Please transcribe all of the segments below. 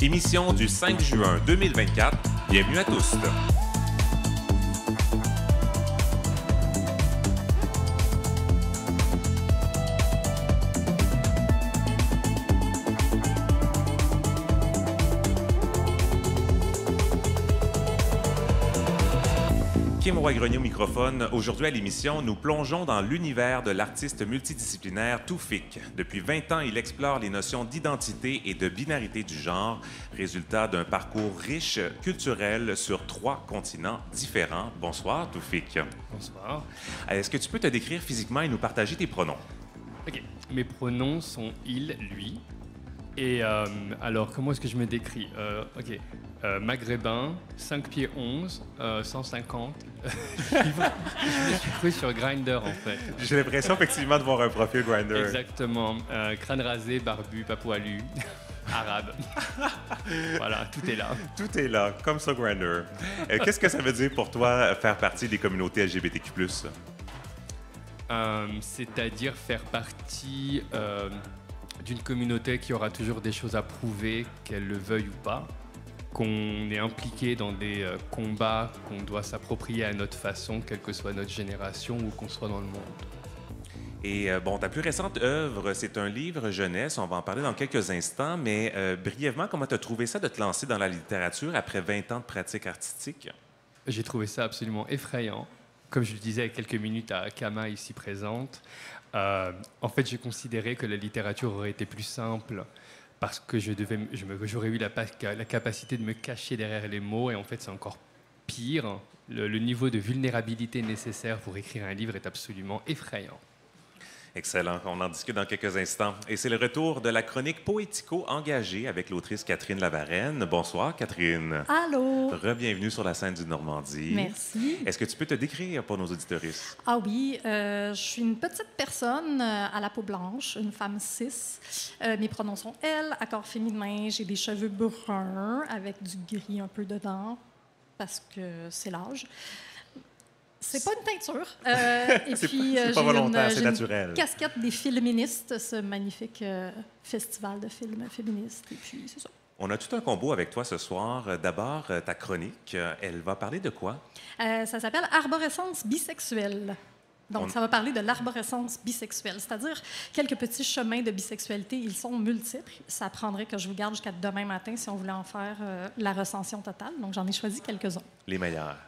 Émission du 5 juin 2024. Bienvenue à tous. Kim Roy-Grenier au microphone. Aujourd'hui à l'émission, nous plongeons dans l'univers de l'artiste multidisciplinaire Toufik. Depuis 20 ans, il explore les notions d'identité et de binarité du genre, résultat d'un parcours riche, culturel, sur 3 continents différents. Bonsoir, Toufik. Bonsoir. Est-ce que tu peux te décrire physiquement et nous partager tes pronoms? OK. Mes pronoms sont il, lui. Et alors, comment est-ce que je me décris? OK. Maghrébin, 5 pieds 11, 150. Je me suis trouvé sur Grindr, en fait. J'ai l'impression effectivement de voir un profil Grindr. Exactement. Crâne rasé, barbu, pas poilu, arabe. Voilà, tout est là. Tout est là, comme ça Grindr. Qu'est-ce que ça veut dire pour toi faire partie des communautés LGBTQ+. C'est-à-dire faire partie d'une communauté qui aura toujours des choses à prouver, qu'elle le veuille ou pas, qu'on est impliqué dans des combats qu'on doit s'approprier à notre façon, quelle que soit notre génération ou qu'on soit dans le monde. Et bon, ta plus récente œuvre, c'est un livre jeunesse, on va en parler dans quelques instants, mais brièvement, comment tu as trouvé ça de te lancer dans la littérature après 20 ans de pratique artistique? J'ai trouvé ça absolument effrayant. Comme je le disais il y a quelques minutes à Kama, ici présente, en fait, j'ai considéré que la littérature aurait été plus simple parce que j'aurais eu la capacité de me cacher derrière les mots, et en fait, c'est encore pire. Le niveau de vulnérabilité nécessaire pour écrire un livre est absolument effrayant. Excellent, on en discute dans quelques instants. Et c'est le retour de la chronique poético-engagée avec l'autrice Catherine Lavarenne. Bonsoir, Catherine. Allô. Re-bienvenue sur la scène du Normandie. Merci. Est-ce que tu peux te décrire pour nos auditeuristes? Ah oui, je suis une petite personne à la peau blanche, une femme cis. Mes pronoms sont elle, accord féminin. J'ai des cheveux bruns avec du gris un peu dedans parce que c'est l'âge. C'est pas une teinture. Et puis, c'est pas volontaire, c'est j'ai naturel. une casquette des Féministes, ce magnifique festival de films féministes. Et puis, c'est ça. On a tout un combo avec toi ce soir. D'abord, ta chronique, elle va parler de quoi? Ça s'appelle Arborescence bisexuelle. Donc, ça va parler de l'arborescence bisexuelle, c'est-à-dire quelques petits chemins de bisexualité. Ils sont multiples. Ça prendrait que je vous garde jusqu'à demain matin si on voulait en faire la recension totale. Donc, j'en ai choisi quelques-uns. Les meilleurs.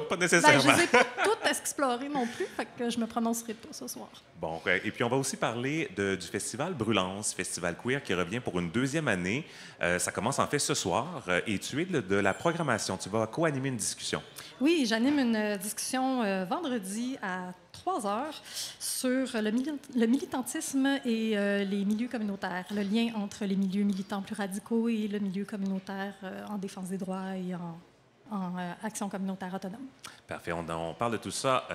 Pas nécessairement. Ben, je ne les ai pas toutes explorées non plus, fait que je me prononcerai pas ce soir. Bon, et puis on va aussi parler du festival Brûlance, festival queer qui revient pour une 2e année. Ça commence en fait ce soir et tu es de la programmation. Tu vas co-animer une discussion. Oui, j'anime une discussion vendredi à 3 heures sur le militantisme et les milieux communautaires, le lien entre les milieux militants plus radicaux et le milieu communautaire en défense des droits et en action communautaire autonome. Parfait. On parle de tout ça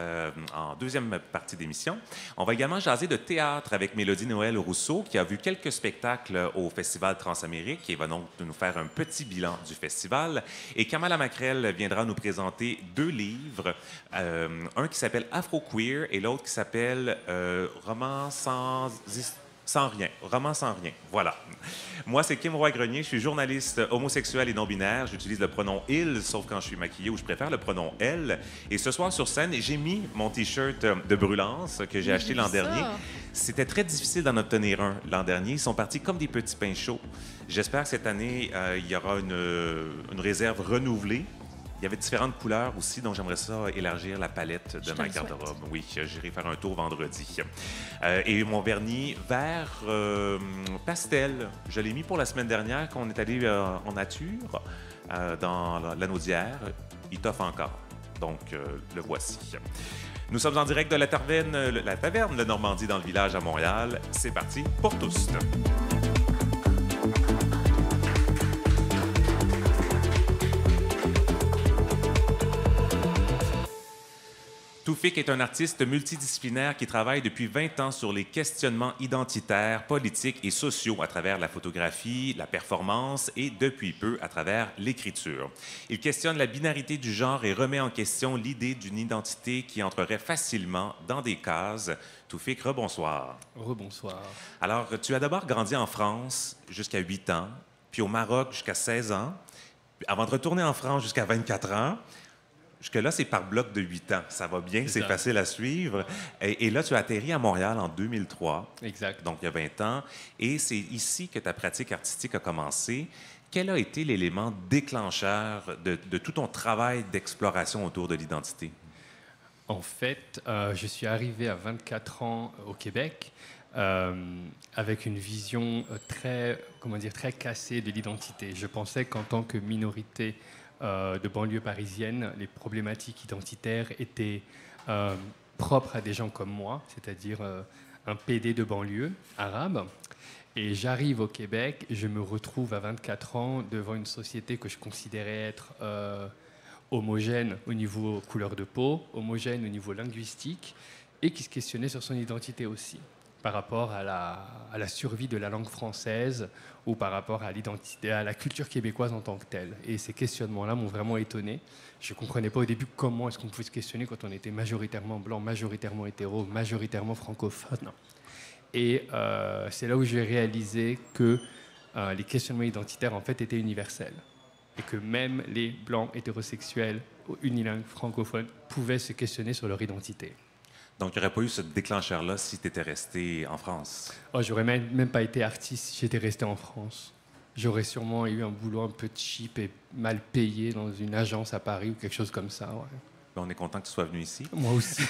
en 2e partie d'émission. On va également jaser de théâtre avec Mélodie Noël Rousseau, qui a vu quelques spectacles au Festival Transamérique et va donc nous faire un petit bilan du festival. Et Kamala Macrel viendra nous présenter 2 livres, un qui s'appelle Afro-Queer et l'autre qui s'appelle Roman sans rien. Roman sans rien. Voilà. Moi, c'est Kim Roy-Grenier. Je suis journaliste homosexuel et non-binaire. J'utilise le pronom « il », sauf quand je suis maquillée, où je préfère le pronom « elle ». Et ce soir, sur scène, j'ai mis mon T-shirt de Brûlance que j'ai acheté l'an dernier. C'était très difficile d'en obtenir un l'an dernier. Ils sont partis comme des petits pains chauds. J'espère que cette année, il y aura une réserve renouvelée. Il y avait différentes couleurs aussi, donc j'aimerais ça élargir la palette de ma garde-robe. Oui, j'irai faire un tour vendredi. Et mon vernis vert pastel, je l'ai mis pour la semaine dernière quand on est allé en nature, dans l'Anaudière. Il t'offre encore. Donc, le voici. Nous sommes en direct de la taverne de Normandie dans le village à Montréal. C'est parti pour tous. Toufik est un artiste multidisciplinaire qui travaille depuis 20 ans sur les questionnements identitaires, politiques et sociaux à travers la photographie, la performance et, depuis peu, à travers l'écriture. Il questionne la binarité du genre et remet en question l'idée d'une identité qui entrerait facilement dans des cases. Toufik, rebonsoir. Rebonsoir. Alors, tu as d'abord grandi en France jusqu'à 8 ans. puis au Maroc jusqu'à 16 ans, puis avant de retourner en France jusqu'à 24 ans. Jusque-là, c'est par bloc de 8 ans. Ça va bien, c'est facile à suivre. Et là, tu as atterri à Montréal en 2003. Exact. Donc, il y a 20 ans. Et c'est ici que ta pratique artistique a commencé. Quel a été l'élément déclencheur de tout ton travail d'exploration autour de l'identité? En fait, je suis arrivé à 24 ans au Québec avec une vision très cassée de l'identité. Je pensais qu'en tant que minorité de banlieue parisienne, les problématiques identitaires étaient propres à des gens comme moi, c'est-à-dire un PD de banlieue arabe. Et j'arrive au Québec, je me retrouve à 24 ans devant une société que je considérais être homogène au niveau couleur de peau, homogène au niveau linguistique, et qui se questionnait sur son identité aussi, par rapport à la survie de la langue française ou par rapport à l'identité, à la culture québécoise en tant que telle. Et ces questionnements-là m'ont vraiment étonné. Je ne comprenais pas au début comment est-ce qu'on pouvait se questionner quand on était majoritairement blanc, majoritairement hétéro, majoritairement francophone. Et c'est là où j'ai réalisé que les questionnements identitaires, en fait, étaient universels. Et que même les blancs hétérosexuels unilingues francophones pouvaient se questionner sur leur identité. Donc, il n'y aurait pas eu ce déclencheur-là si tu étais resté en France? Oh, j'aurais même pas été artiste si j'étais resté en France. J'aurais sûrement eu un boulot un peu cheap et mal payé dans une agence à Paris ou quelque chose comme ça. Ouais. On est content que tu sois venu ici. Moi aussi.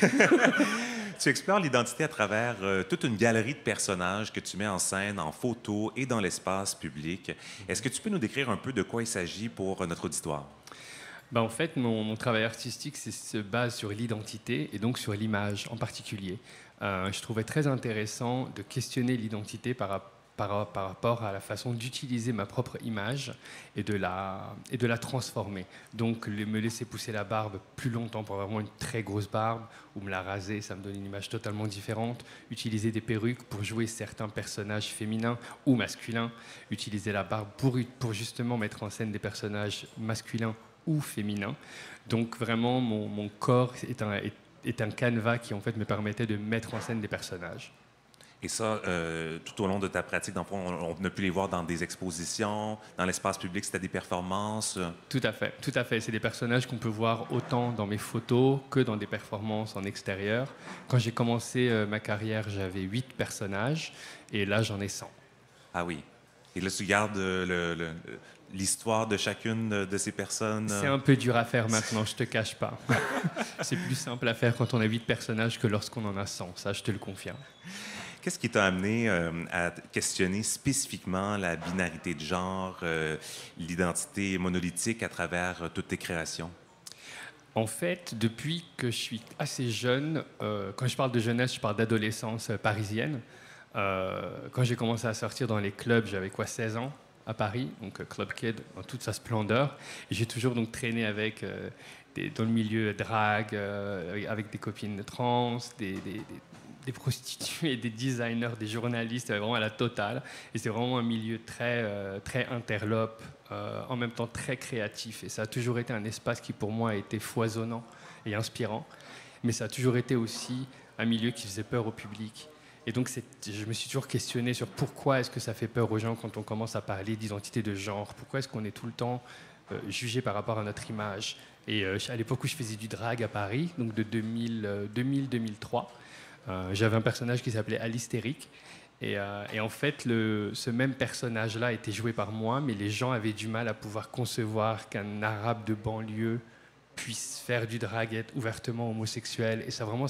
Tu explores l'identité à travers toute une galerie de personnages que tu mets en scène, en photo et dans l'espace public. Est-ce que tu peux nous décrire un peu de quoi il s'agit pour notre auditoire? En fait, mon travail artistique se base sur l'identité et donc sur l'image en particulier. Je trouvais très intéressant de questionner l'identité par rapport à la façon d'utiliser ma propre image et de la transformer. Donc, me laisser pousser la barbe plus longtemps pour avoir vraiment une très grosse barbe, ou me la raser, ça me donne une image totalement différente. Utiliser des perruques pour jouer certains personnages féminins ou masculins. Utiliser la barbe pour justement mettre en scène des personnages masculins ou féminins. Donc, vraiment, mon corps est un canevas qui, en fait, me permettait de mettre en scène des personnages. Et ça, tout au long de ta pratique, dans le fond, on a pu les voir dans des expositions, dans l'espace public, c'était des performances. Tout à fait, tout à fait. C'est des personnages qu'on peut voir autant dans mes photos que dans des performances en extérieur. Quand j'ai commencé ma carrière, j'avais 8 personnages et là, j'en ai 100. Ah oui. Et là, tu gardes l'histoire de chacune de ces personnes. C'est un peu dur à faire maintenant, je te cache pas. C'est plus simple à faire quand on a 8 personnages que lorsqu'on en a 100, ça, je te le confirme. Qu'est-ce qui t'a amené à questionner spécifiquement la binarité de genre, l'identité monolithique à travers toutes tes créations? En fait, depuis que je suis assez jeune, quand je parle de jeunesse, je parle d'adolescence parisienne. Quand j'ai commencé à sortir dans les clubs, j'avais 16 ans à Paris, donc Club Kid dans toute sa splendeur. Et j'ai toujours donc traîné avec dans le milieu drag, avec des copines trans, des prostituées, des designers, des journalistes, vraiment à la totale. Et c'est vraiment un milieu très interlope, en même temps très créatif. Et ça a toujours été un espace qui, pour moi, a été foisonnant et inspirant. Mais ça a toujours été aussi un milieu qui faisait peur au public. Et donc, je me suis toujours questionné sur pourquoi est-ce que ça fait peur aux gens quand on commence à parler d'identité de genre. Pourquoi est-ce qu'on est tout le temps jugé par rapport à notre image. Et à l'époque où je faisais du drag à Paris, donc de 2000-2003, j'avais un personnage qui s'appelait Alistérique. Et en fait, ce même personnage-là était joué par moi, mais les gens avaient du mal à pouvoir concevoir qu'un arabe de banlieue puisse faire du drag et être ouvertement homosexuel. Et c'est vraiment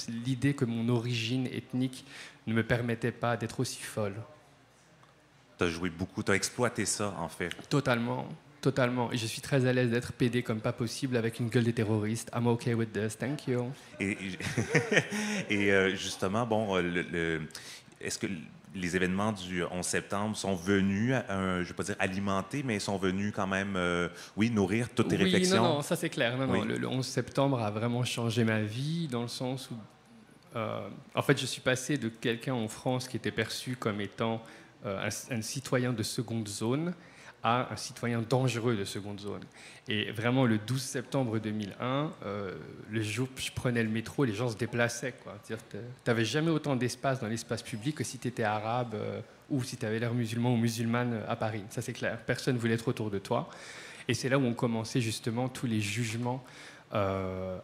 l'idée que mon origine ethnique ne me permettait pas d'être aussi folle. Tu as joué beaucoup, tu as exploité ça, en fait. Totalement. Totalement. Et je suis très à l'aise d'être pédé comme pas possible avec une gueule de terroriste. I'm okay with this, thank you. Et justement, bon, est-ce que les événements du 11 septembre sont venus, je ne vais pas dire alimenter, mais sont venus quand même, oui, nourrir toutes tes réflexions? Non, ça c'est clair. Non, oui. non, le 11 septembre a vraiment changé ma vie dans le sens où, en fait, je suis passé de quelqu'un en France qui était perçu comme étant un citoyen de seconde zone à un citoyen dangereux de seconde zone. Et vraiment, le 12 septembre 2001, le jour où je prenais le métro, les gens se déplaçaient. Tu n'avais jamais autant d'espace dans l'espace public que si tu étais arabe ou si tu avais l'air musulman ou musulmane à Paris. Ça, c'est clair. Personne ne voulait être autour de toi. Et c'est là où ont commencé justement tous les jugements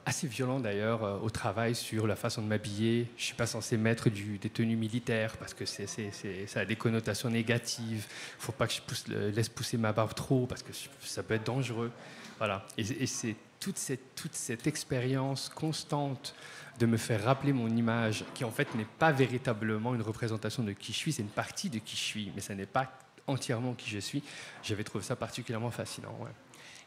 assez violents d'ailleurs au travail sur la façon de m'habiller. Je ne suis pas censé mettre des tenues militaires parce que ça a des connotations négatives. Il ne faut pas que je laisse pousser ma barbe trop parce que ça peut être dangereux. Voilà. Et c'est toute cette expérience constante de me faire rappeler mon image qui en fait n'est pas véritablement une représentation de qui je suis, c'est une partie de qui je suis, mais ça n'est pas entièrement qui je suis. J'avais trouvé ça particulièrement fascinant. Ouais.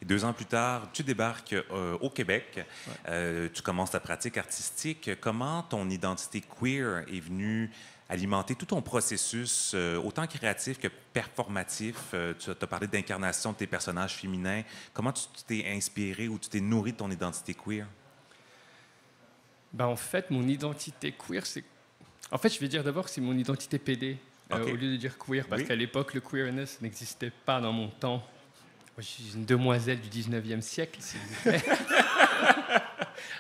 Et 2 ans plus tard, tu débarques au Québec. Ouais. Tu commences ta pratique artistique. Comment ton identité queer est venue alimenter tout ton processus, autant créatif que performatif? Tu as parlé d'incarnation de tes personnages féminins. Comment tu t'es inspiré ou tu t'es nourri de ton identité queer? Ben, en fait, mon identité queer, c'est... En fait, je vais dire d'abord que c'est mon identité PD, au lieu de dire queer, parce qu'à l'époque, le queerness n'existait pas dans mon temps. Moi, je suis une demoiselle du 19e siècle, s'il vous plaît.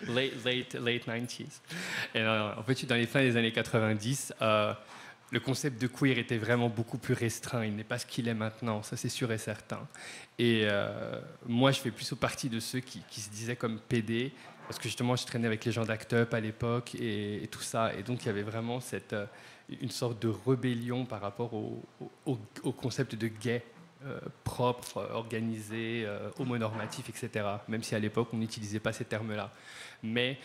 late 90s. Et, en fait, dans les fins des années 90, le concept de queer était vraiment beaucoup plus restreint. Il n'est pas ce qu'il est maintenant, ça c'est sûr et certain. Et moi, je fais plus partie de ceux qui se disaient comme PD, parce que justement, je traînais avec les gens d'Act Up à l'époque et tout ça. Et donc, il y avait vraiment une sorte de rébellion par rapport au concept de gay. Propre, organisé, homonormatif, etc. Même si à l'époque, on n'utilisait pas ces termes-là. Mais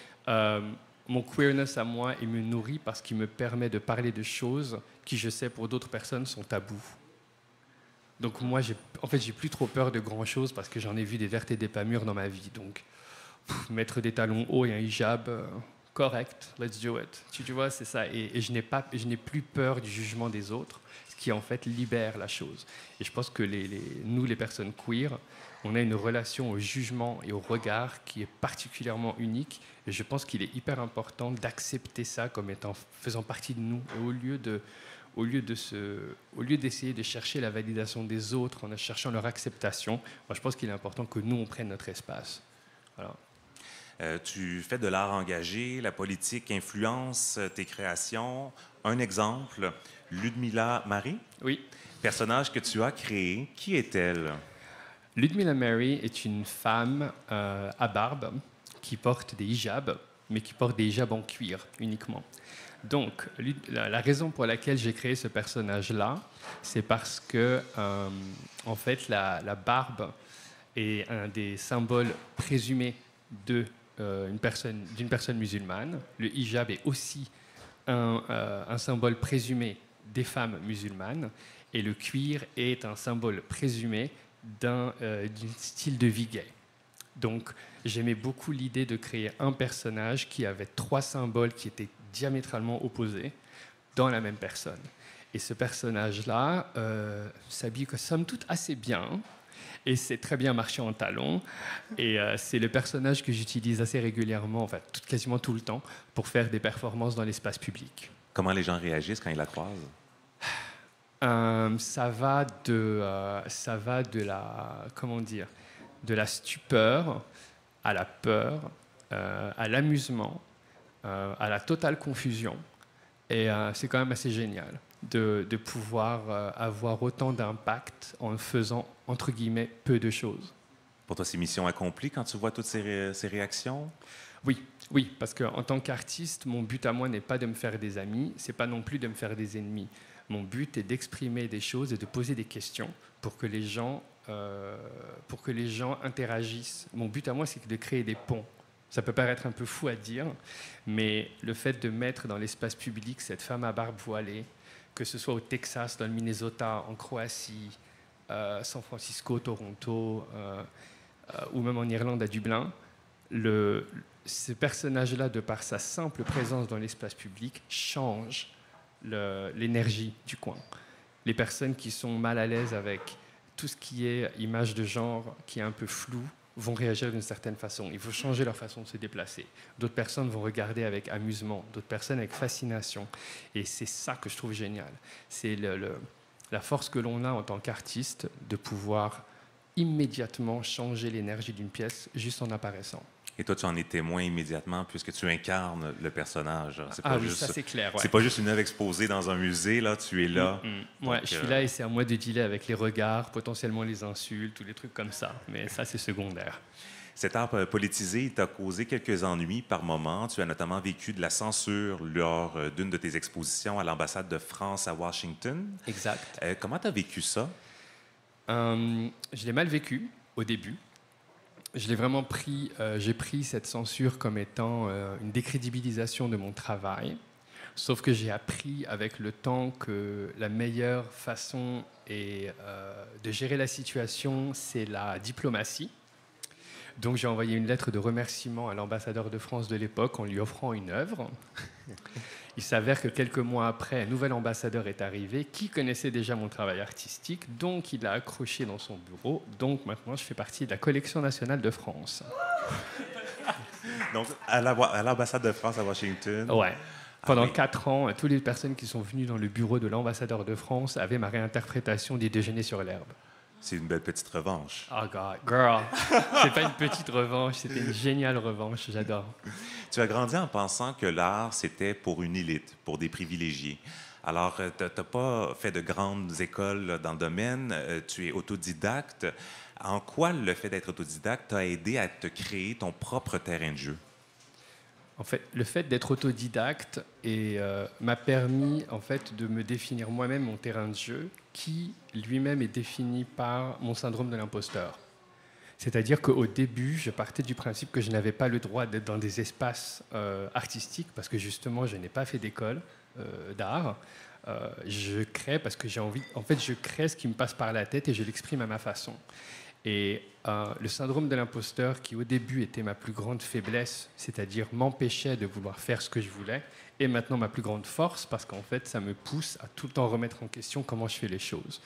mon queerness à moi, il me nourrit parce qu'il me permet de parler de choses qui, je sais, pour d'autres personnes, sont tabous. Donc moi, j'ai plus trop peur de grand-chose parce que j'en ai vu des vertes et des pas mûres dans ma vie. Donc, mettre des talons hauts et un hijab... correct, let's do it. Tu vois, c'est ça. Et je n'ai plus peur du jugement des autres, ce qui en fait libère la chose. Et je pense que nous, les personnes queer, on a une relation au jugement et au regard qui est particulièrement unique. Et je pense qu'il est hyper important d'accepter ça comme faisant partie de nous. Et au lieu d'essayer de chercher la validation des autres en cherchant leur acceptation, moi, je pense qu'il est important que nous, on prenne notre espace. Voilà. Tu fais de l'art engagé, la politique influence tes créations. Un exemple, Ludmilla Mary. Oui. Personnage que tu as créé, qui est-elle? Ludmilla Mary est une femme à barbe qui porte des hijabs, mais qui porte des hijabs en cuir uniquement. Donc, la raison pour laquelle j'ai créé ce personnage-là, c'est parce que, en fait, la barbe est un des symboles présumés d'une personne musulmane. Le hijab est aussi un symbole présumé des femmes musulmanes. Et le cuir est un symbole présumé d'un style de vie gay. Donc, j'aimais beaucoup l'idée de créer un personnage qui avait 3 symboles qui étaient diamétralement opposés dans la même personne. Et ce personnage-là s'habille, somme toute, assez bien. Et c'est très bien marché en talons. Et c'est le personnage que j'utilise assez régulièrement, enfin quasiment tout le temps, pour faire des performances dans l'espace public. Comment les gens réagissent quand ils la croisent? Ça va de la stupeur à la peur, à l'amusement, à la totale confusion. Et c'est quand même assez génial de pouvoir avoir autant d'impact en faisant, entre guillemets, peu de choses. Pour toi, c'est mission accomplie quand tu vois toutes ces réactions? Oui, parce qu'en tant qu'artiste, mon but à moi n'est pas de me faire des amis, c'est pas non plus de me faire des ennemis. Mon but est d'exprimer des choses et de poser des questions pour que les gens interagissent. Mon but à moi, c'est de créer des ponts. Ça peut paraître un peu fou à dire, mais le fait de mettre dans l'espace public cette femme à barbe voilée, que ce soit au Texas, dans le Minnesota, en Croatie, San Francisco, Toronto, ou même en Irlande, à Dublin, ce personnage-là, de par sa simple présence dans l'espace public, change l'énergie du coin. Les personnes qui sont mal à l'aise avec tout ce qui est image de genre, qui est un peu flou, vont réagir d'une certaine façon. Il faut changer leur façon de se déplacer. D'autres personnes vont regarder avec amusement, d'autres personnes avec fascination. Et c'est ça que je trouve génial. C'est la force que l'on a en tant qu'artiste de pouvoir immédiatement changer l'énergie d'une pièce juste en apparaissant. Et toi, tu en es témoin immédiatement puisque tu incarnes le personnage. C'est Ah pas oui, juste, ça c'est clair. Ouais. c'est pas juste une œuvre exposée dans un musée, là, tu es là. Ouais, Donc, je suis là et c'est à moi de dealer avec les regards, potentiellement les insultes, tous les trucs comme ça. Mais ça, c'est secondaire. Cet art politisé, il t'a causé quelques ennuis par moments. Tu as notamment vécu de la censure lors d'une de tes expositions à l'ambassade de France à Washington. Exact. Comment tu as vécu ça? Je l'ai mal vécu au début. Je l'ai vraiment pris, j'ai pris cette censure comme étant une décrédibilisation de mon travail. Sauf que j'ai appris avec le temps que la meilleure façon de gérer la situation, c'est la diplomatie. Donc j'ai envoyé une lettre de remerciement à l'ambassadeur de France de l'époque en lui offrant une œuvre. Il s'avère que quelques mois après, un nouvel ambassadeur est arrivé qui connaissait déjà mon travail artistique, donc il l'a accroché dans son bureau. Donc maintenant, je fais partie de la collection nationale de France. Donc, à l'ambassade de France à Washington. Ouais. Pendant oui. 4 ans, toutes les personnes qui sont venues dans le bureau de l'ambassadeur de France avaient ma réinterprétation des Déjeuners sur l'herbe. C'est une belle petite revanche. Oh God, girl, c'est pas une petite revanche, c'était une géniale revanche, j'adore. Tu as grandi en pensant que l'art, c'était pour une élite, pour des privilégiés. Alors, tu n'as pas fait de grandes écoles dans le domaine, tu es autodidacte. En quoi le fait d'être autodidacte t'a aidé à te créer ton propre terrain de jeu? En fait, le fait d'être autodidacte m'a permis en fait, de me définir moi-même mon terrain de jeu, qui lui-même est défini par mon syndrome de l'imposteur. C'est-à-dire qu'au début, je partais du principe que je n'avais pas le droit d'être dans des espaces artistiques, parce que justement, je n'ai pas fait d'école d'art. Je crée parce que j'ai envie... En fait, je crée ce qui me passe par la tête et je l'exprime à ma façon. Et le syndrome de l'imposteur, qui au début était ma plus grande faiblesse, c'est-à-dire m'empêchait de vouloir faire ce que je voulais, est maintenant ma plus grande force, parce qu'en fait, ça me pousse à tout le temps remettre en question comment je fais les choses.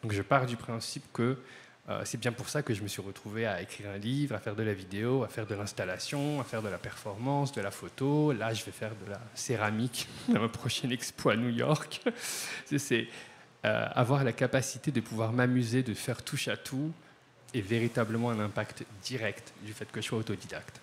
Donc je pars du principe que c'est bien pour ça que je me suis retrouvé à écrire un livre, à faire de la vidéo, à faire de l'installation, à faire de la performance, de la photo. Là, je vais faire de la céramique dans ma prochaine expo à New York. C'est avoir la capacité de pouvoir m'amuser, de faire touche à tout, est véritablement un impact direct du fait que je sois autodidacte.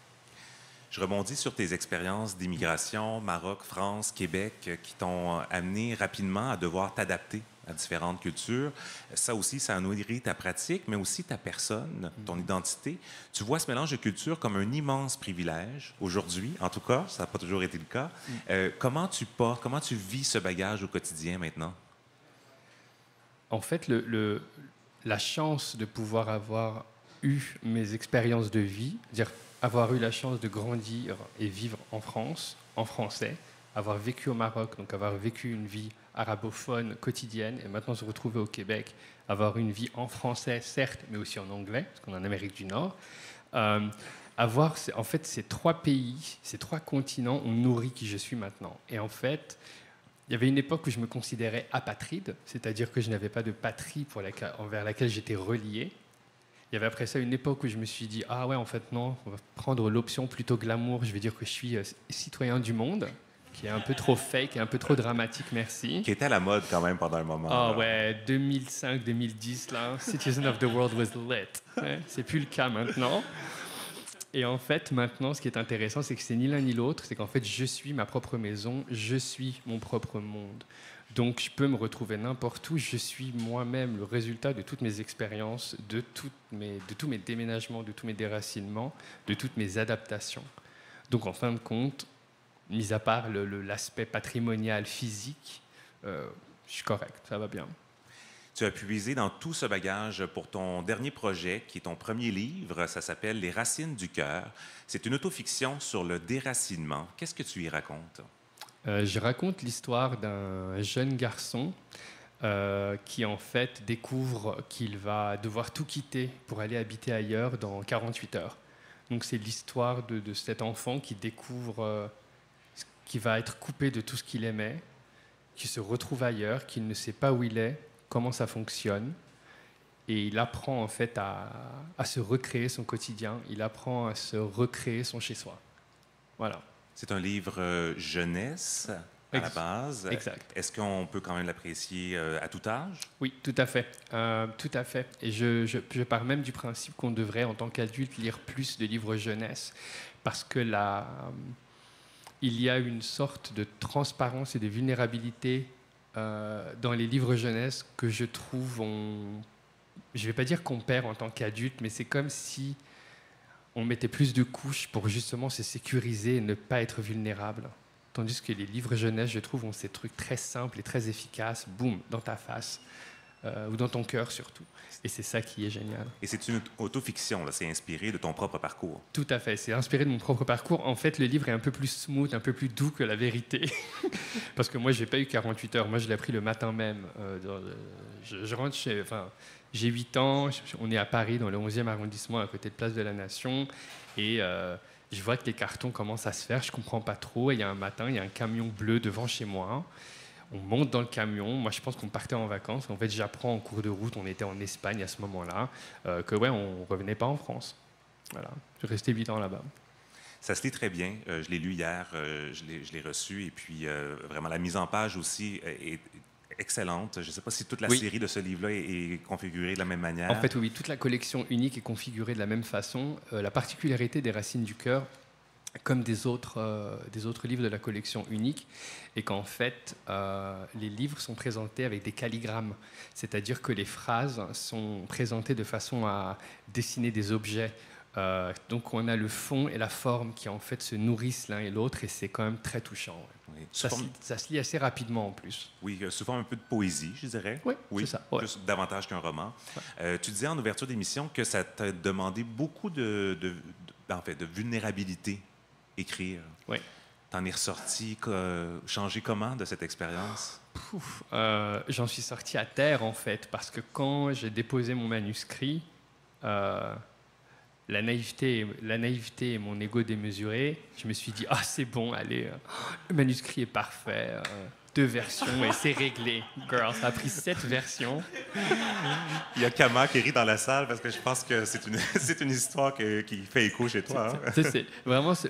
Je rebondis sur tes expériences d'immigration, Maroc, France, Québec, qui t'ont amené rapidement à devoir t'adapter à différentes cultures. Ça aussi, ça a nourri ta pratique, mais aussi ta personne, ton identité. Tu vois ce mélange de cultures comme un immense privilège, aujourd'hui, en tout cas, ça n'a pas toujours été le cas. Comment tu vis ce bagage au quotidien maintenant? En fait, la chance de pouvoir avoir eu mes expériences de vie, dire avoir eu la chance de grandir et vivre en France, en français, avoir vécu au Maroc, donc avoir vécu une vie arabophone quotidienne, et maintenant se retrouver au Québec, avoir une vie en français, certes, mais aussi en anglais, parce qu'on est en Amérique du Nord. En fait, ces 3 pays, ces 3 continents ont nourri qui je suis maintenant. Et en fait, il y avait une époque où je me considérais apatride, c'est-à-dire que je n'avais pas de patrie envers laquelle j'étais relié. Il y avait après ça une époque où je me suis dit « Ah ouais, en fait, non, on va prendre l'option plutôt glamour. Je vais dire que je suis citoyen du monde », qui est un peu trop fake et un peu trop dramatique, merci. Qui était à la mode quand même pendant un moment. Ah ouais, 2005-2010, là, Citizen of the World was lit. Ouais, c'est plus le cas maintenant. Et en fait, maintenant, ce qui est intéressant, c'est que c'est ni l'un ni l'autre. C'est qu'en fait, je suis ma propre maison, je suis mon propre monde. Donc, je peux me retrouver n'importe où. Je suis moi-même le résultat de toutes mes expériences, de tous mes déménagements, de tous mes déracinements, de toutes mes adaptations. Donc, en fin de compte, mis à part l'aspect patrimonial, physique, je suis correct, ça va bien. Tu as puisé dans tout ce bagage pour ton dernier projet, qui est ton premier livre. Ça s'appelle « Les racines du cœur ». C'est une autofiction sur le déracinement. Qu'est-ce que tu y racontes? Je raconte l'histoire d'un jeune garçon qui, en fait, découvre qu'il va devoir tout quitter pour aller habiter ailleurs dans 48 heures. Donc, c'est l'histoire de cet enfant qui découvre qu'il va être coupé de tout ce qu'il aimait, qui se retrouve ailleurs, qu'il ne sait pas où il est, comment ça fonctionne. Et il apprend, en fait, à se recréer son quotidien. Il apprend à se recréer son chez-soi. Voilà. C'est un livre jeunesse? à la base. Exact. Est-ce qu'on peut quand même l'apprécier à tout âge? Oui, tout à fait. Tout à fait. Et je pars même du principe qu'on devrait, en tant qu'adulte, lire plus de livres jeunesse. Parce que il y a une sorte de transparence et de vulnérabilité dans les livres jeunesse que je trouve, je ne vais pas dire qu'on perd en tant qu'adulte, mais c'est comme si on mettait plus de couches pour justement se sécuriser et ne pas être vulnérable. Tandis que les livres jeunesse, je trouve, ont ces trucs très simples et très efficaces, boum, dans ta face, ou dans ton cœur surtout. Et c'est ça qui est génial. Et c'est une autofiction, là, c'est inspiré de ton propre parcours. Tout à fait, c'est inspiré de mon propre parcours. En fait, le livre est un peu plus smooth, un peu plus doux que la vérité. Parce que moi, je n'ai pas eu 48 heures, moi je l'ai appris le matin même. Je rentre chez... Enfin, j'ai 8 ans, on est à Paris, dans le 11e arrondissement, à côté de Place de la Nation, et je vois que les cartons commencent à se faire, je ne comprends pas trop, et il y a un matin, il y a un camion bleu devant chez moi, on monte dans le camion, moi je pense qu'on partait en vacances, en fait j'apprends en cours de route, on était en Espagne à ce moment-là, que ouais, on ne revenait pas en France. Voilà, je restais 8 ans là-bas. Ça se lit très bien. Je l'ai lu hier, je l'ai reçu. Et puis, vraiment, la mise en page aussi est excellente. Je ne sais pas si toute la série de ce livre-là est configurée de la même manière. En fait, oui, toute la collection unique est configurée de la même façon. La particularité des Racines du cœur, comme des autres livres de la collection unique, est qu'en fait, les livres sont présentés avec des calligrammes. C'est-à-dire que les phrases sont présentées de façon à dessiner des objets. Donc on a le fond et la forme qui en fait se nourrissent l'un et l'autre, et c'est quand même très touchant. Ouais. Oui. Ça se lit assez rapidement en plus. Oui, souvent un peu de poésie, je dirais. Oui, c'est ça. Ouais. Plus davantage qu'un roman. Ouais. Tu disais en ouverture d'émission que ça t'a demandé beaucoup de vulnérabilité, écrire. Oui. T'en es ressorti, changé comment de cette expérience? J'en suis sorti à terre en fait, parce que quand j'ai déposé mon manuscrit, la naïveté et mon ego démesuré, je me suis dit, ah c'est bon, allez, le manuscrit est parfait, 2 versions et c'est réglé. Girl, ça a pris 7 versions. Il y a Kama qui rit dans la salle parce que je pense que c'est une histoire qui fait écho chez toi. Hein?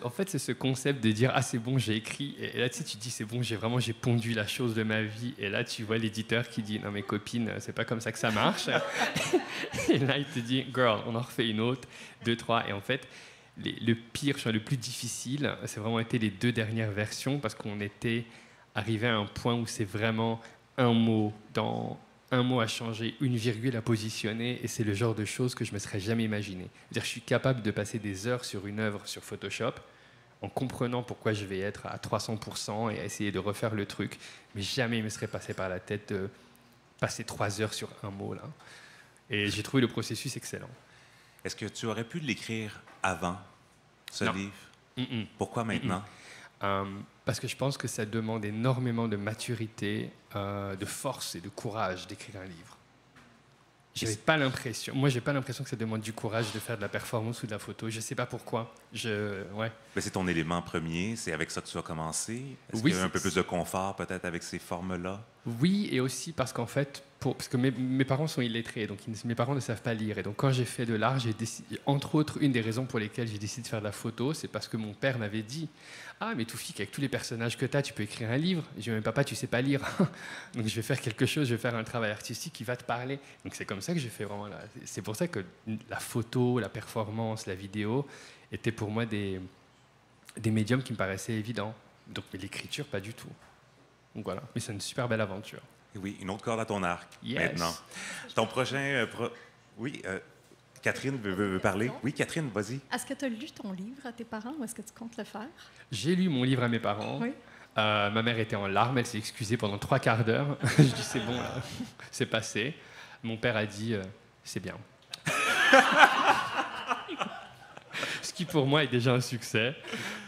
En fait, c'est ce concept de dire, ah c'est bon, j'ai écrit. Et là, tu dis, c'est bon, j'ai pondu la chose de ma vie. Et là, tu vois l'éditeur qui dit, non mais copine, c'est pas comme ça que ça marche. Et là, il te dit, girl, on en refait une autre, 2, 3. Et en fait, le pire, le plus difficile, c'est vraiment été les 2 dernières versions parce qu'on était arrivé à un point où c'est vraiment un mot à changer, une virgule à positionner, et c'est le genre de choses que je me serais jamais imaginé. C'est-à-dire, je suis capable de passer des heures sur une œuvre sur Photoshop en comprenant pourquoi je vais être à 300% et à essayer de refaire le truc, mais jamais il me serait passé par la tête de passer 3 heures sur un mot là. Et j'ai trouvé le processus excellent. Est-ce que tu aurais pu l'écrire avant ce livre? Pourquoi maintenant? Parce que je pense que ça demande énormément de maturité, de force et de courage d'écrire un livre. Moi, j'ai pas l'impression que ça demande du courage de faire de la performance ou de la photo. Je sais pas pourquoi. Ouais. Mais c'est ton élément premier, c'est avec ça que tu as commencé. Est-ce Oui, qu'il y a un peu plus de confort peut-être avec ces formes-là? Oui, et aussi parce qu'en fait, parce que mes parents sont illettrés, donc mes parents ne savent pas lire. Et donc quand j'ai fait de l'art, j'ai décidé, entre autres, une des raisons pour lesquelles j'ai décidé de faire de la photo, c'est parce que mon père m'avait dit, ah mais Toufik, avec tous les personnages que tu as, tu peux écrire un livre. J'ai dit, mais papa, tu sais pas lire. Donc je vais faire quelque chose, je vais faire un travail artistique qui va te parler. Donc c'est comme ça que j'ai fait vraiment là. C'est pour ça que la photo, la performance, la vidéo étaient pour moi des médiums qui me paraissaient évidents. Donc mais l'écriture, pas du tout. Donc voilà, mais c'est une super belle aventure. Oui, une autre corde à ton arc, yes. Maintenant. Ton prochain... Oui, Catherine veut parler. Oui, Catherine, vas-y. Est-ce que tu as lu ton livre à tes parents ou est-ce que tu comptes le faire? J'ai lu mon livre à mes parents. Oui. Ma mère était en larmes, elle s'est excusée pendant 3 quarts d'heure. Je dis, c'est bon, c'est passé. Mon père a dit, c'est bien. Ce qui pour moi est déjà un succès.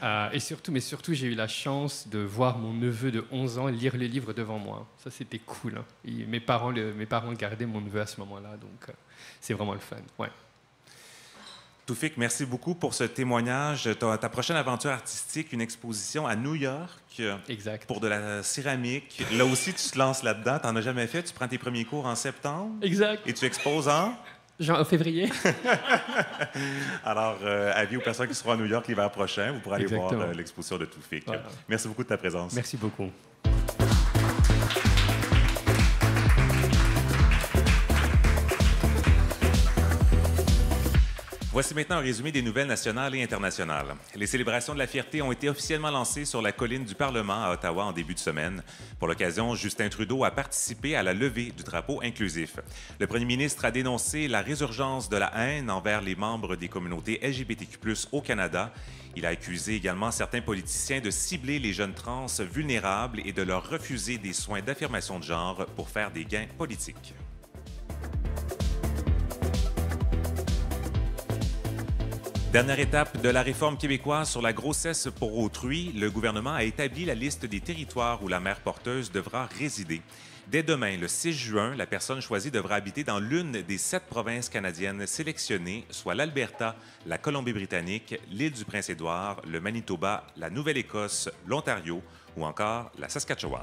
Mais surtout, j'ai eu la chance de voir mon neveu de 11 ans lire le livre devant moi. Ça, c'était cool. Hein. Mes parents gardaient mon neveu à ce moment-là, donc c'est vraiment le fun. Ouais. Toufik, merci beaucoup pour ce témoignage. Ta prochaine aventure artistique, une exposition à New York. Exact. Pour de la céramique. Là aussi, tu te lances là-dedans. Tu n'en as jamais fait. Tu prends tes premiers cours en septembre. Exact. Et tu exposes en? Février. Alors, avis aux personnes qui seront à New York l'hiver prochain, vous pourrez aller voir l'exposition de Tawfiq. Voilà. Merci beaucoup de ta présence. Merci beaucoup. Voici maintenant un résumé des nouvelles nationales et internationales. Les célébrations de la fierté ont été officiellement lancées sur la colline du Parlement à Ottawa en début de semaine. Pour l'occasion, Justin Trudeau a participé à la levée du drapeau inclusif. Le premier ministre a dénoncé la résurgence de la haine envers les membres des communautés LGBTQ+ au Canada. Il a accusé également certains politiciens de cibler les jeunes trans vulnérables et de leur refuser des soins d'affirmation de genre pour faire des gains politiques. Dernière étape de la réforme québécoise sur la grossesse pour autrui, le gouvernement a établi la liste des territoires où la mère porteuse devra résider. Dès demain, le 6 juin, la personne choisie devra habiter dans l'une des 7 provinces canadiennes sélectionnées, soit l'Alberta, la Colombie-Britannique, l'île du Prince-Édouard, le Manitoba, la Nouvelle-Écosse, l'Ontario ou encore la Saskatchewan.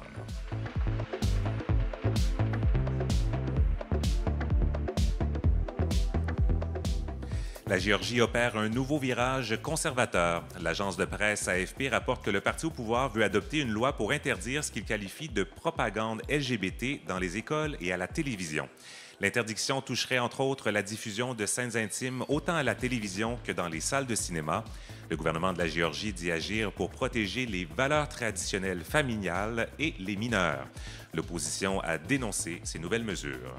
La Géorgie opère un nouveau virage conservateur. L'agence de presse AFP rapporte que le parti au pouvoir veut adopter une loi pour interdire ce qu'il qualifie de propagande LGBT dans les écoles et à la télévision. L'interdiction toucherait entre autres la diffusion de scènes intimes autant à la télévision que dans les salles de cinéma. Le gouvernement de la Géorgie dit agir pour protéger les valeurs traditionnelles familiales et les mineurs. L'opposition a dénoncé ces nouvelles mesures.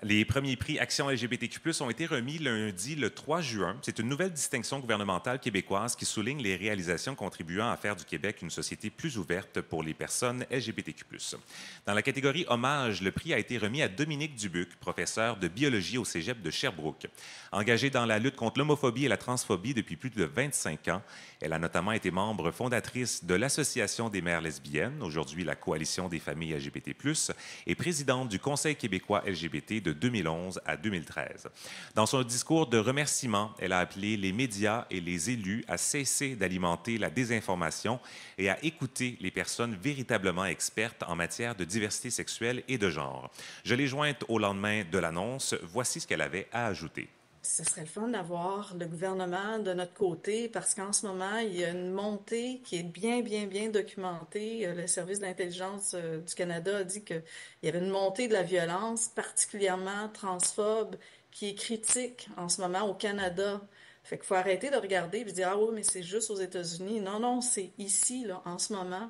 Les premiers prix Action LGBTQ+ ont été remis lundi, le 3 juin. C'est une nouvelle distinction gouvernementale québécoise qui souligne les réalisations contribuant à faire du Québec une société plus ouverte pour les personnes LGBTQ+. Dans la catégorie Hommage, le prix a été remis à Dominique Dubuc, professeur de biologie au Cégep de Sherbrooke. Engagée dans la lutte contre l'homophobie et la transphobie depuis plus de 25 ans, elle a notamment été membre fondatrice de l'Association des mères lesbiennes, aujourd'hui la Coalition des familles LGBT+, et présidente du Conseil québécois LGBT de 2011 à 2013. Dans son discours de remerciement, elle a appelé les médias et les élus à cesser d'alimenter la désinformation et à écouter les personnes véritablement expertes en matière de diversité sexuelle et de genre. Je l'ai jointe au lendemain de l'annonce. Voici ce qu'elle avait à ajouter. Ce serait le fun d'avoir le gouvernement de notre côté parce qu'en ce moment, il y a une montée qui est bien documentée. Le service de l'intelligence du Canada a dit qu'il y avait une montée de la violence, particulièrement transphobe, qui est critique en ce moment au Canada. Fait qu'il faut arrêter de regarder et dire « Ah oui, mais c'est juste aux États-Unis. » Non, c'est ici, là, en ce moment.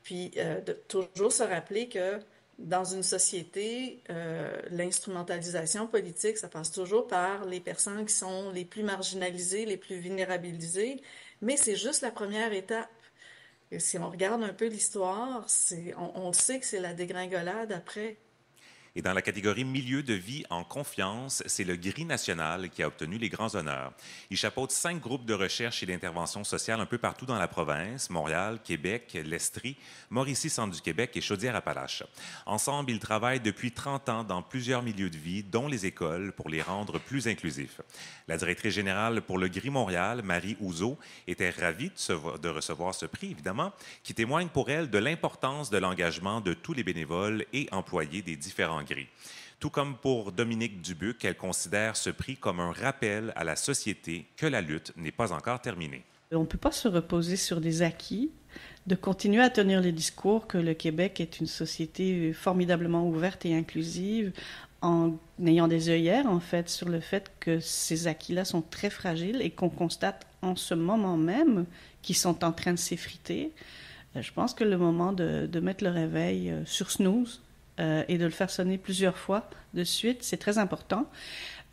Puis de toujours se rappeler que dans une société, l'instrumentalisation politique, ça passe toujours par les personnes qui sont les plus marginalisées, les plus vulnérabilisées, mais c'est juste la première étape. Et si on regarde un peu l'histoire, on sait que c'est la dégringolade après. Et dans la catégorie Milieu de vie en confiance, c'est le Gris national qui a obtenu les grands honneurs. Il chapeaute 5 groupes de recherche et d'intervention sociale un peu partout dans la province, Montréal, Québec, l'Estrie, Mauricie-Centre du Québec et Chaudière-Appalaches. Ensemble, ils travaillent depuis 30 ans dans plusieurs milieux de vie, dont les écoles, pour les rendre plus inclusifs. La directrice générale pour le Gris Montréal, Marie Ouzeau, était ravie de recevoir ce prix, évidemment, qui témoigne pour elle de l'importance de l'engagement de tous les bénévoles et employés des différents gris. Tout comme pour Dominique Dubuc, elle considère ce prix comme un rappel à la société que la lutte n'est pas encore terminée. On ne peut pas se reposer sur des acquis, de continuer à tenir les discours que le Québec est une société formidablement ouverte et inclusive, en ayant des œillères, en fait, sur le fait que ces acquis-là sont très fragiles et qu'on constate en ce moment même qu'ils sont en train de s'effriter. Je pense que le moment de mettre le réveil sur snooze, et de le faire sonner plusieurs fois de suite, c'est très important.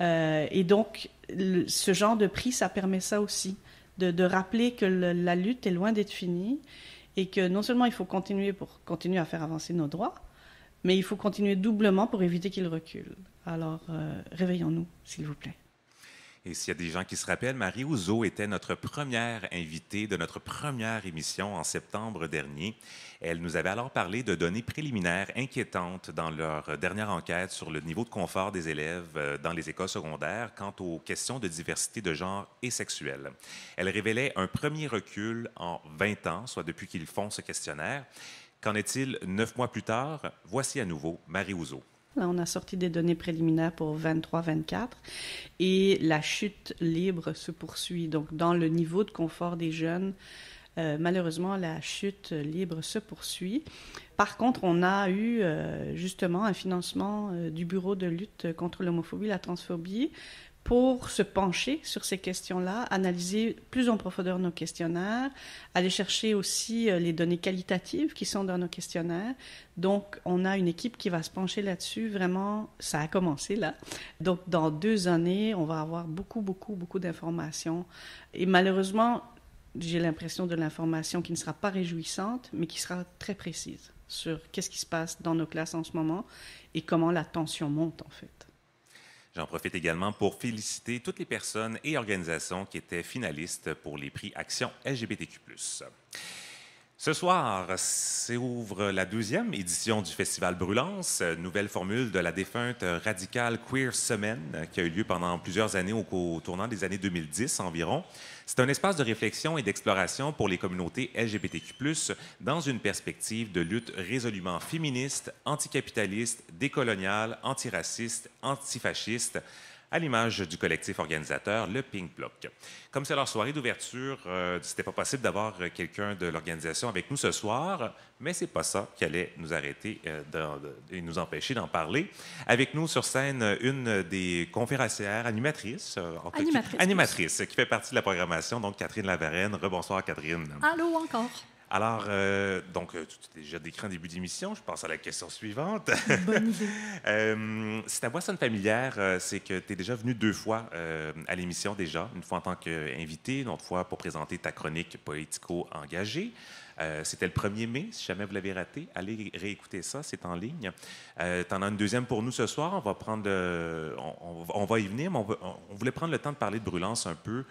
Et donc, ce genre de prix, ça permet ça aussi, de rappeler que la lutte est loin d'être finie et que non seulement il faut continuer pour continuer à faire avancer nos droits, mais il faut continuer doublement pour éviter qu'ils reculent. Alors, réveillons-nous, s'il vous plaît. Et s'il y a des gens qui se rappellent, Marie Houzeau était notre première invitée de notre première émission en septembre dernier. Elle nous avait alors parlé de données préliminaires inquiétantes dans leur dernière enquête sur le niveau de confort des élèves dans les écoles secondaires quant aux questions de diversité de genre et sexuelle. Elle révélait un premier recul en 20 ans, soit depuis qu'ils font ce questionnaire. Qu'en est-il 9 mois plus tard? Voici à nouveau Marie Houzeau. Là, on a sorti des données préliminaires pour 23-24 et la chute libre se poursuit. Donc, dans le niveau de confort des jeunes, malheureusement, la chute libre se poursuit. Par contre, on a eu justement un financement du Bureau de lutte contre l'homophobie et la transphobie pour se pencher sur ces questions-là, analyser plus en profondeur nos questionnaires, aller chercher aussi les données qualitatives qui sont dans nos questionnaires. Donc, on a une équipe qui va se pencher là-dessus. Vraiment, ça a commencé là. Donc, dans 2 années, on va avoir beaucoup d'informations. Et malheureusement, j'ai l'impression de l'information qui ne sera pas réjouissante, mais qui sera très précise sur qu'est-ce qui se passe dans nos classes en ce moment et comment la tension monte, en fait. J'en profite également pour féliciter toutes les personnes et organisations qui étaient finalistes pour les prix Action LGBTQ+. Ce soir s'ouvre la 2e édition du Festival Brûlance, nouvelle formule de la défunte Radicale Queer Semaine qui a eu lieu pendant plusieurs années au tournant des années 2010 environ. C'est un espace de réflexion et d'exploration pour les communautés LGBTQ+, dans une perspective de lutte résolument féministe, anticapitaliste, décoloniale, antiraciste, antifasciste, à l'image du collectif organisateur, le Pink Bloc. Comme c'est leur soirée d'ouverture, c'était pas possible d'avoir quelqu'un de l'organisation avec nous ce soir, mais c'est pas ça qui allait nous arrêter et nous empêcher d'en parler. Avec nous sur scène, une des conférencières animatrices, animatrice qui fait partie de la programmation, donc Catherine Lavarenne. Rebonsoir, Catherine. Allô encore. Alors, donc, tu t'es déjà décrit en début d'émission. Je passe à la question suivante. Bonne idée. Si ta voix sonne familière, c'est que tu es déjà venu 2 fois à l'émission déjà. Une fois en tant qu'invité, une autre fois pour présenter ta chronique politico-engagée. C'était le 1er mai, si jamais vous l'avez raté. Allez réécouter ça, c'est en ligne. Tu en as une deuxième pour nous ce soir. On va prendre on va y venir, mais on voulait prendre le temps de parler de Brûlance un peu.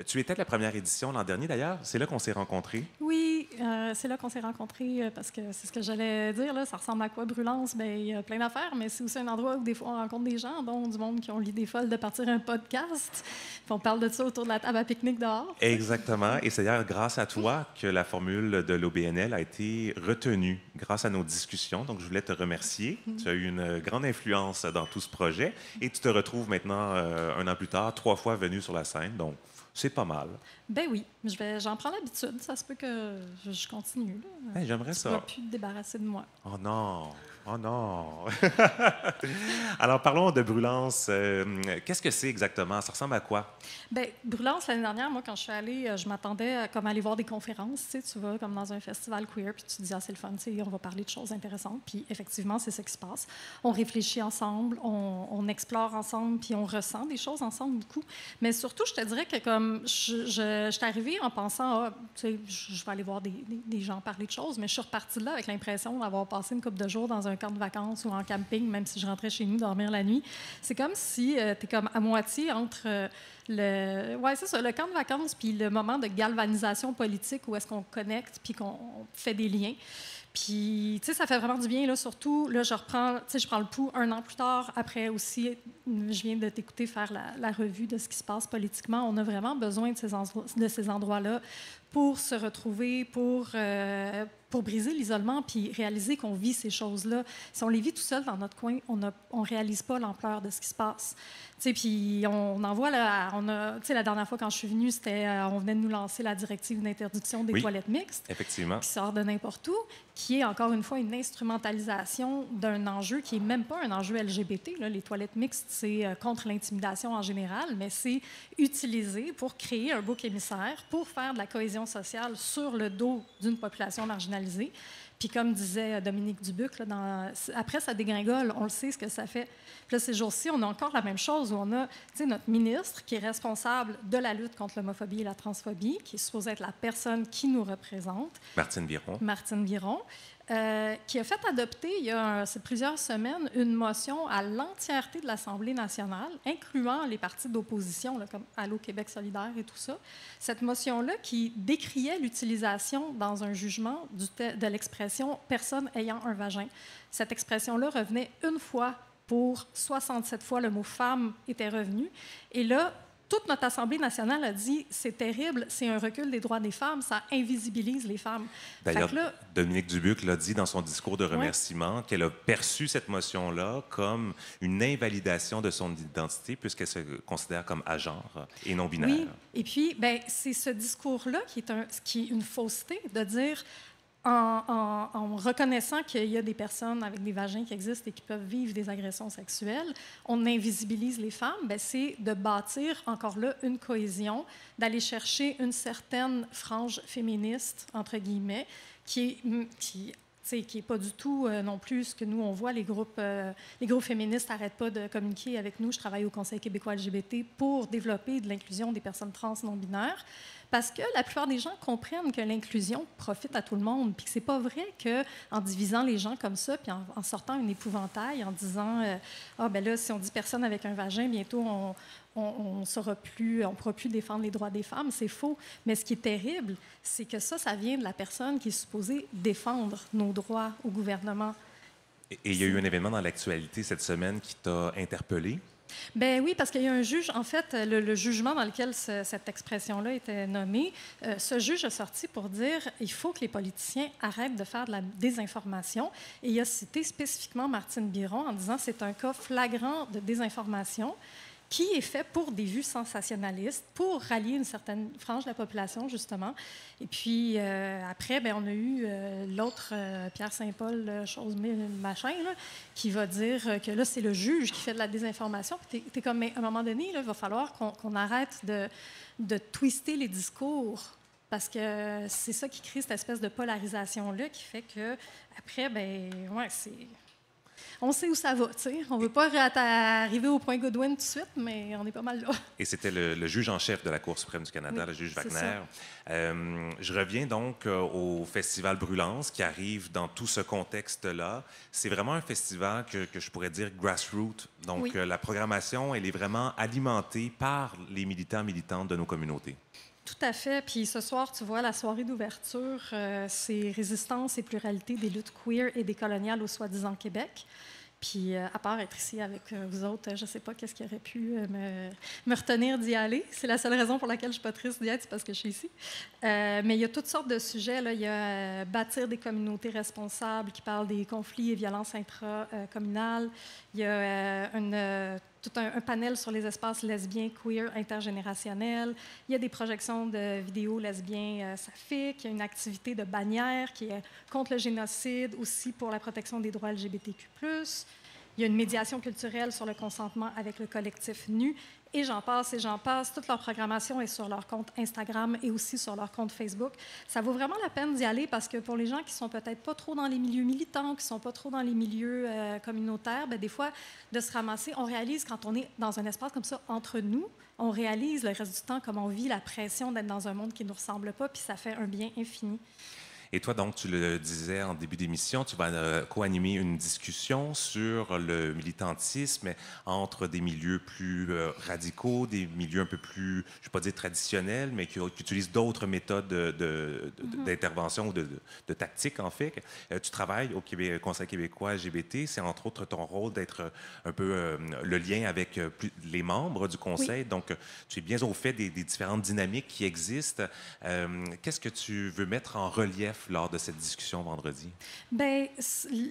Tu étais de la première édition l'an dernier, d'ailleurs. C'est là qu'on s'est rencontrés. Oui, c'est là qu'on s'est rencontrés parce que c'est ce que j'allais dire. Là, ça ressemble à quoi, Brûlance? Bien, il y a plein d'affaires, mais c'est aussi un endroit où des fois on rencontre des gens, dont du monde qui ont l'idée folle de partir un podcast. Puis on parle de ça autour de la table à pique-nique dehors. Exactement. Et c'est d'ailleurs grâce à toi que la formule de l'OBNL a été retenue, grâce à nos discussions. Donc, je voulais te remercier. Tu as eu une grande influence dans tout ce projet et tu te retrouves maintenant, 1 an plus tard, 3 fois venu sur la scène. Donc, c'est pas mal. Ben oui, j'en prends l'habitude. Ça se peut que je continue. Là. Hey, j'aimerais ça. Tu ne vas plus te débarrasser de moi. Oh non! Oh non! Alors, parlons de Brûlance. Qu'est-ce que c'est exactement? Ça ressemble à quoi? Bien, Brûlance, l'année dernière, moi, quand je suis allée, je m'attendais à comme aller voir des conférences. Tu vas comme dans un festival queer, puis tu te dis, ah, c'est le fun, on va parler de choses intéressantes. Puis effectivement, c'est ça qui se passe. On réfléchit ensemble, on explore ensemble, puis on ressent des choses ensemble beaucoup. Mais surtout, je te dirais que comme je suis arrivée en pensant, je vais aller voir des gens parler de choses, mais je suis repartie de là avec l'impression d'avoir passé une couple de jours dans un camp de vacances ou en camping, même si je rentrais chez nous dormir la nuit. C'est comme si tu es comme à moitié entre le camp de vacances puis le moment de galvanisation politique où est-ce qu'on connecte puis qu'on fait des liens. Puis, tu sais, ça fait vraiment du bien, là, surtout, là, je prends le pouls 1 an plus tard. Après aussi, je viens de t'écouter faire la revue de ce qui se passe politiquement. On a vraiment besoin de ces endroits-là pour se retrouver, pour briser l'isolement puis réaliser qu'on vit ces choses-là. Si on les vit tout seul dans notre coin, on réalise pas l'ampleur de ce qui se passe. Puis on en voit, la dernière fois quand je suis venue, on venait de nous lancer la directive d'interdiction des toilettes mixtes. Effectivement. Qui sort de n'importe où, qui est encore une fois une instrumentalisation d'un enjeu qui n'est même pas un enjeu LGBT. Là. Les toilettes mixtes, c'est contre l'intimidation en général, mais c'est utilisé pour créer un bouc émissaire, pour faire de la cohésion sociale sur le dos d'une population marginalisée. Puis comme disait Dominique Dubuc, là, après, ça dégringole, on le sait ce que ça fait. Puis là, ces jours-ci, on a encore la même chose, où on a notre ministre qui est responsable de la lutte contre l'homophobie et la transphobie, qui est supposée être la personne qui nous représente. Martine Biron. Martine Biron. qui a fait adopter, il y a plusieurs semaines, une motion à l'entièreté de l'Assemblée nationale, incluant les partis d'opposition, là, comme Allô Québec solidaire et tout ça. Cette motion-là qui décriait l'utilisation dans un jugement de l'expression « personne ayant un vagin ». Cette expression-là revenait une fois pour 67 fois le mot « femme » était revenu. Et là, toute notre Assemblée nationale a dit « c'est terrible, c'est un recul des droits des femmes, ça invisibilise les femmes ». D'ailleurs, Dominique Dubuc l'a dit dans son discours de remerciement qu'elle a perçu cette motion-là comme une invalidation de son identité puisqu'elle se considère comme agenre et non-binaire. Oui, et puis c'est ce discours-là qui est une fausseté de dire... En reconnaissant qu'il y a des personnes avec des vagins qui existent et qui peuvent vivre des agressions sexuelles, on invisibilise les femmes, c'est de bâtir encore là une cohésion, d'aller chercher une certaine frange féministe, entre guillemets, qui est pas du tout non plus ce que nous, on voit. Les groupes féministes n'arrêtent pas de communiquer avec nous. Je travaille au Conseil québécois LGBT pour développer de l'inclusion des personnes trans non-binaires. Parce que la plupart des gens comprennent que l'inclusion profite à tout le monde, puis que c'est pas vrai qu'en divisant les gens comme ça, puis en sortant un épouvantail, en disant là, si on dit personne avec un vagin, bientôt on pourra plus défendre les droits des femmes. C'est faux. Mais ce qui est terrible, c'est que ça vient de la personne qui est supposée défendre nos droits au gouvernement. Et il y a eu un événement dans l'actualité cette semaine qui t'a interpellé. Ben oui, parce qu'il y a un juge, en fait, le jugement dans lequel cette expression-là était nommée, ce juge a sorti pour dire il faut que les politiciens arrêtent de faire de la désinformation. Et il a cité spécifiquement Martine Biron en disant c'est un cas flagrant de désinformation qui est fait pour des vues sensationnalistes, pour rallier une certaine frange de la population, justement. Et puis, après, on a eu l'autre, Pierre Saint-Paul, machin, là, qui va dire que là, c'est le juge qui fait de la désinformation. Puis t'es comme, mais à un moment donné, là, il va falloir qu'on arrête de twister les discours, parce que c'est ça qui crée cette espèce de polarisation-là qui fait que, après, c'est... On sait où ça va, tu sais. On ne veut pas arriver au point Godwin tout de suite, mais on est pas mal là. Et c'était le juge en chef de la Cour suprême du Canada, oui, le juge Wagner. Je reviens donc au Festival Brûlance qui arrive dans tout ce contexte-là. C'est vraiment un festival que je pourrais dire grassroots. Donc, oui, la programmation, elle est vraiment alimentée par les militants, militantes de nos communautés. Tout à fait. Puis ce soir, tu vois, la soirée d'ouverture, c'est Résistance et pluralité des luttes queer et décoloniales au soi-disant Québec. Puis, à part être ici avec vous autres, je ne sais pas qu'est-ce qui aurait pu me retenir d'y aller. C'est la seule raison pour laquelle je ne suis pas triste d'y être, c'est parce que je suis ici. Mais il y a toutes sortes de sujets. Là. Il y a bâtir des communautés responsables qui parlent des conflits et violences intracommunales. Il y a tout un panel sur les espaces lesbiens, queer, intergénérationnels. Il y a des projections de vidéos lesbiens saphiques. Il y a une activité de bannière qui est contre le génocide, aussi pour la protection des droits LGBTQ+. Il y a une médiation culturelle sur le consentement avec le collectif NU. Et j'en passe et j'en passe. Toute leur programmation est sur leur compte Instagram et aussi sur leur compte Facebook. Ça vaut vraiment la peine d'y aller parce que pour les gens qui sont peut-être pas trop dans les milieux militants, qui sont pas trop dans les milieux communautaires, des fois, de se ramasser, on réalise quand on est dans un espace comme ça, entre nous, on réalise le reste du temps comment on vit la pression d'être dans un monde qui ne nous ressemble pas, puis ça fait un bien infini. Et toi, donc, tu le disais en début d'émission, tu vas co-animer une discussion sur le militantisme entre des milieux plus radicaux, des milieux un peu plus, je ne vais pas dire traditionnels, mais qui utilisent d'autres méthodes d'intervention ou de tactique, en fait. Tu travailles au Conseil québécois LGBT. C'est entre autres ton rôle d'être un peu le lien avec les membres du Conseil. Oui. Donc, tu es bien au fait des différentes dynamiques qui existent. Qu'est-ce que tu veux mettre en relief lors de cette discussion vendredi? Bien,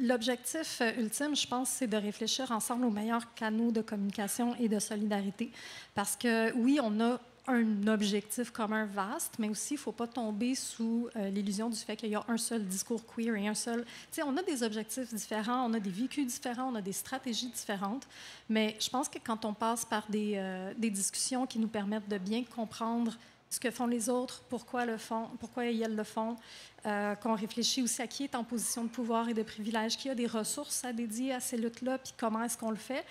l'objectif ultime, je pense, c'est de réfléchir ensemble aux meilleurs canaux de communication et de solidarité. Parce que, oui, on a un objectif commun vaste, mais aussi, il ne faut pas tomber sous l'illusion du fait qu'il y a un seul discours queer et un seul... Tu sais, on a des objectifs différents, on a des vécus différents, on a des stratégies différentes, mais je pense que quand on passe par des discussions qui nous permettent de bien comprendre ce que font les autres, pourquoi elles le font, qu'on réfléchit aussi à qui est en position de pouvoir et de privilège, qui a des ressources à dédier à ces luttes-là, puis comment est-ce qu'on le fait.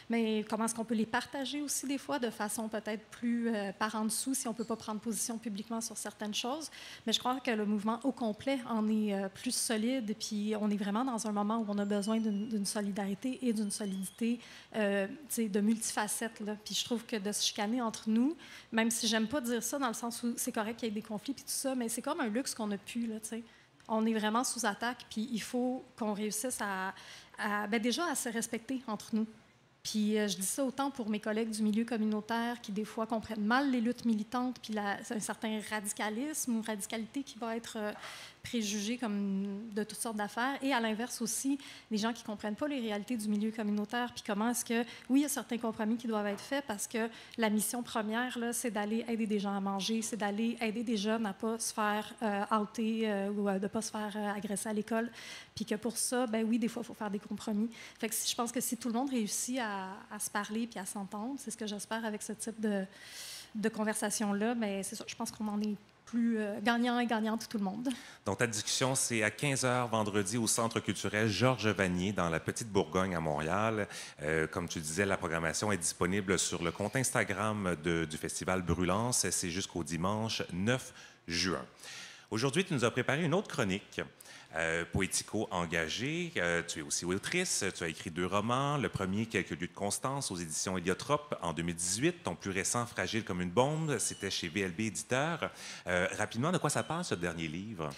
mais comment est-ce qu'on peut les partager aussi des fois de façon peut-être plus par en dessous si on ne peut pas prendre position publiquement sur certaines choses. Mais je crois que le mouvement au complet en est plus solide, puis on est vraiment dans un moment où on a besoin d'une solidarité et d'une solidité de multifacettes. Là. Puis je trouve que de se chicaner entre nous, même si j'aime pas dire ça dans le sens où c'est correct qu'il y ait des conflits puis tout ça, mais c'est comme un luxe qu'on a pu, là, tu sais. On est vraiment sous attaque, puis il faut qu'on réussisse déjà à se respecter entre nous. Puis je dis ça autant pour mes collègues du milieu communautaire qui, des fois, comprennent mal les luttes militantes, puis c'est un certain radicalisme ou radicalité qui va être préjugé comme de toutes sortes d'affaires. Et à l'inverse aussi, les gens qui ne comprennent pas les réalités du milieu communautaire, puis comment est-ce que, oui, il y a certains compromis qui doivent être faits parce que la mission première, là, c'est d'aller aider des gens à manger, c'est d'aller aider des jeunes à ne pas se faire outer ou de ne pas se faire agresser à l'école. Puis que pour ça, ben oui, des fois, il faut faire des compromis. Fait que je pense que si tout le monde réussit à se parler puis à s'entendre, c'est ce que j'espère avec ce type de conversation-là, mais c'est ça, je pense qu'on en est plus gagnant et gagnante tout le monde. Donc, ta discussion, c'est à 15h vendredi au Centre culturel Georges Vanier dans la Petite Bourgogne à Montréal. Comme tu disais, la programmation est disponible sur le compte Instagram du Festival Brûlance. C'est jusqu'au dimanche 9 juin. Aujourd'hui, tu nous as préparé une autre chronique. Poético-engagée. Tu es aussi autrice. Tu as écrit 2 romans. Le premier, Quelques lieux de constance, aux éditions Héliotrope en 2018. Ton plus récent, Fragile comme une bombe, c'était chez VLB Éditeur. Rapidement, de quoi ça parle, ce dernier livre?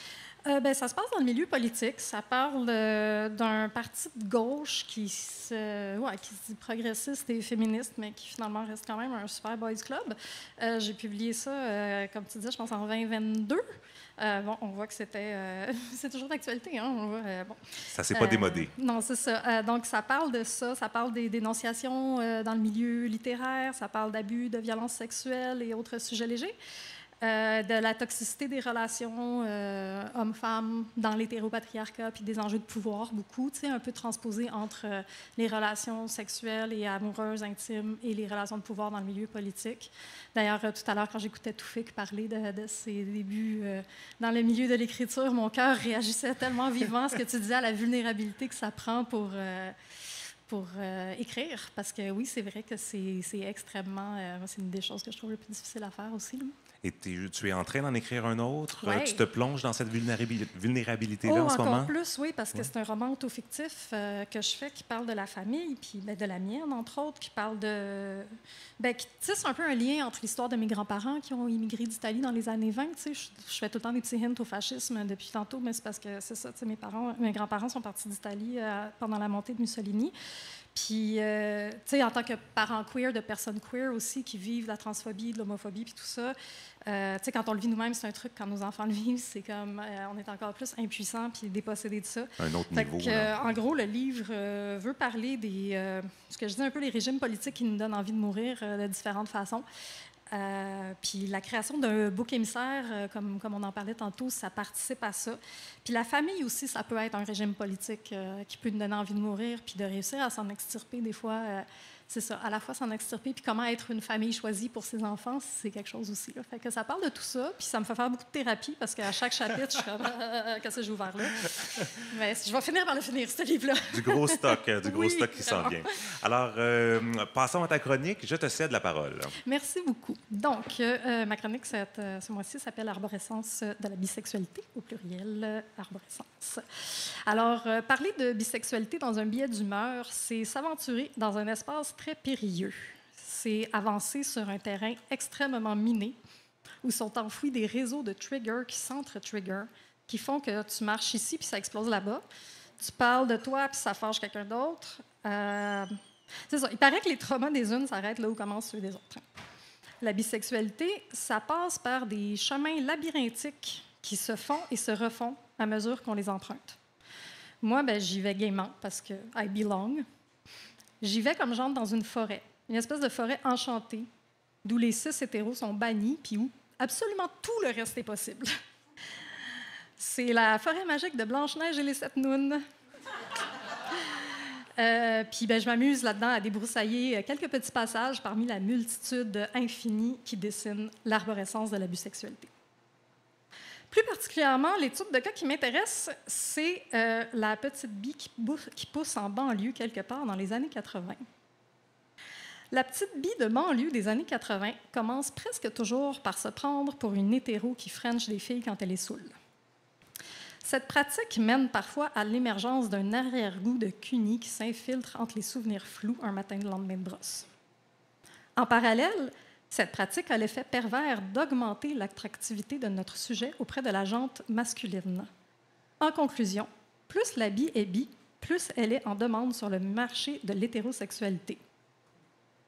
Ça se passe dans le milieu politique. Ça parle d'un parti de gauche qui se dit progressiste et féministe, mais qui finalement reste quand même un super boys club. J'ai publié ça, comme tu disais, je pense en 2022. On voit que c'est toujours d'actualité. Hein? Ça ne s'est pas démodé. Non, c'est ça. Donc, ça parle de ça. Ça parle des dénonciations dans le milieu littéraire. Ça parle d'abus, de violences sexuelles et autres sujets légers. De la toxicité des relations hommes-femmes dans l'hétéropatriarcat, puis des enjeux de pouvoir, beaucoup, tu sais, un peu transposés entre les relations sexuelles et amoureuses, intimes, et les relations de pouvoir dans le milieu politique. D'ailleurs, tout à l'heure, quand j'écoutais Toufik parler de ses débuts dans le milieu de l'écriture, mon cœur réagissait tellement vivement à ce que tu disais, à la vulnérabilité que ça prend pour écrire. Parce que oui, c'est vrai que c'est extrêmement... c'est une des choses que je trouve le plus difficile à faire aussi. Là. Et tu es en train d'en écrire un autre? Ouais. Tu te plonges dans cette vulnérabilité-là en ce moment? Encore plus, oui, parce que c'est un roman autofictif que je fais qui parle de la famille, puis de la mienne, entre autres, qui parle de... qui tisse un peu un lien entre l'histoire de mes grands-parents qui ont immigré d'Italie dans les années 20. Je fais tout le temps des petits hints au fascisme depuis tantôt, mais c'est parce que c'est ça, mes grands-parents sont partis d'Italie pendant la montée de Mussolini. Puis, en tant que parents queer, de personnes queer aussi, qui vivent la transphobie, de l'homophobie, puis tout ça, quand on le vit nous-mêmes, c'est un truc. Quand nos enfants le vivent, c'est comme, on est encore plus impuissants puis dépossédés de ça. Un autre niveau. En gros, le livre veut parler ce que je dis un peu, les régimes politiques qui nous donnent envie de mourir de différentes façons. Puis la création d'un bouc émissaire, comme on en parlait tantôt, ça participe à ça. Puis la famille aussi, ça peut être un régime politique qui peut nous donner envie de mourir, puis de réussir à s'en extirper des fois. C'est ça, à la fois s'en extirper, puis comment être une famille choisie pour ses enfants, c'est quelque chose aussi. Là. Fait que ça parle de tout ça, puis ça me fait faire beaucoup de thérapie, parce qu'à chaque chapitre, je suis comme « Qu'est-ce que j'ai ouvert là? » Mais je vais finir par le finir, ce livre-là. Du gros stock qui s'en vient. Alors, passons à ta chronique. Je te cède la parole. Merci beaucoup. Donc, ma chronique ce mois-ci s'appelle « Arborescence de la bisexualité », au pluriel, arborescence. Alors, parler de bisexualité dans un billet d'humeur, c'est s'aventurer dans un espace très périlleux. C'est avancer sur un terrain extrêmement miné où sont enfouis des réseaux de triggers qui s'entre-trigger, qui font que tu marches ici puis ça explose là-bas. Tu parles de toi puis ça fâche quelqu'un d'autre. C'est ça. Il paraît que les traumas des unes s'arrêtent là où commencent ceux des autres. La bisexualité, ça passe par des chemins labyrinthiques qui se font et se refont à mesure qu'on les emprunte. Moi, j'y vais gaiement parce que I belong. J'y vais comme j'entre dans une forêt, une espèce de forêt enchantée, d'où les 6 hétéros sont bannis, puis où absolument tout le reste est possible. C'est la forêt magique de Blanche-Neige et les 7 Nounes. Puis je m'amuse là-dedans à débroussailler quelques petits passages parmi la multitude infinie qui dessine l'arborescence de la bisexualité. Plus particulièrement, l'étude de cas qui m'intéresse, c'est la petite bie qui pousse en banlieue quelque part dans les années 80. La petite bie de banlieue des années 80 commence presque toujours par se prendre pour une hétéro qui french des filles quand elle est saoule. Cette pratique mène parfois à l'émergence d'un arrière-goût de cuni qui s'infiltre entre les souvenirs flous un matin de lendemain de brosse. En parallèle, cette pratique a l'effet pervers d'augmenter l'attractivité de notre sujet auprès de la gente masculine. En conclusion, plus la bi est bi, plus elle est en demande sur le marché de l'hétérosexualité.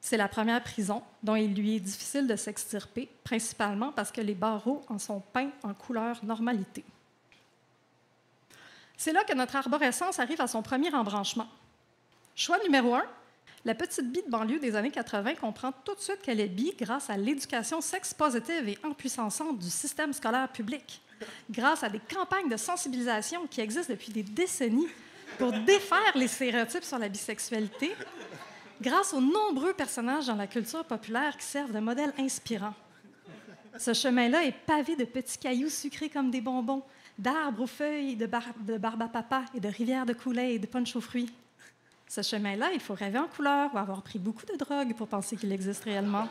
C'est la première prison dont il lui est difficile de s'extirper, principalement parce que les barreaux en sont peints en couleur normalité. C'est là que notre arborescence arrive à son premier embranchement. Choix numéro 1, la petite bie de banlieue des années 80 comprend tout de suite qu'elle est bi grâce à l'éducation sex-positive et empuissante du système scolaire public, grâce à des campagnes de sensibilisation qui existent depuis des décennies pour défaire les stéréotypes sur la bisexualité, grâce aux nombreux personnages dans la culture populaire qui servent de modèles inspirants. Ce chemin-là est pavé de petits cailloux sucrés comme des bonbons, d'arbres aux feuilles, de barbe à papa et de rivières de Kool-Aid, de punch aux fruits. Ce chemin-là, il faut rêver en couleur ou avoir pris beaucoup de drogue pour penser qu'il existe réellement.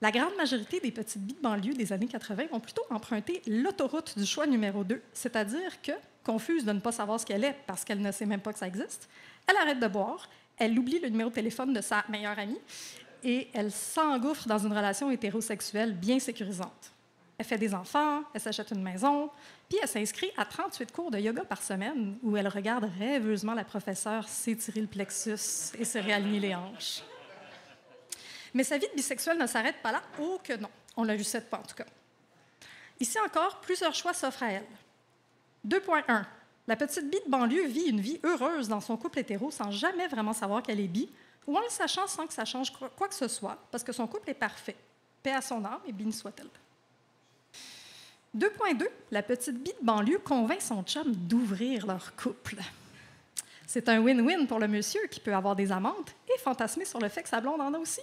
La grande majorité des petites bies de banlieue des années 80 vont plutôt emprunter l'autoroute du choix numéro 2, c'est-à-dire que, confuse de ne pas savoir ce qu'elle est parce qu'elle ne sait même pas que ça existe, elle arrête de boire, elle oublie le numéro de téléphone de sa meilleure amie et elle s'engouffre dans une relation hétérosexuelle bien sécurisante. Elle fait des enfants, elle s'achète une maison, puis elle s'inscrit à 38 cours de yoga par semaine où elle regarde rêveusement la professeure s'étirer le plexus et se réaligner les hanches. Mais sa vie de bisexuelle ne s'arrête pas là. Oh que non, on ne la lucette pas en tout cas. Ici encore, plusieurs choix s'offrent à elle. 2.1. La petite bie de banlieue vit une vie heureuse dans son couple hétéro sans jamais vraiment savoir qu'elle est bi, ou en le sachant sans que ça change quoi que ce soit, parce que son couple est parfait. Paix à son âme et béni soit-elle. 2.2. La petite bie de banlieue convainc son chum d'ouvrir leur couple. C'est un win-win pour le monsieur qui peut avoir des amantes et fantasmer sur le fait que sa blonde en a aussi.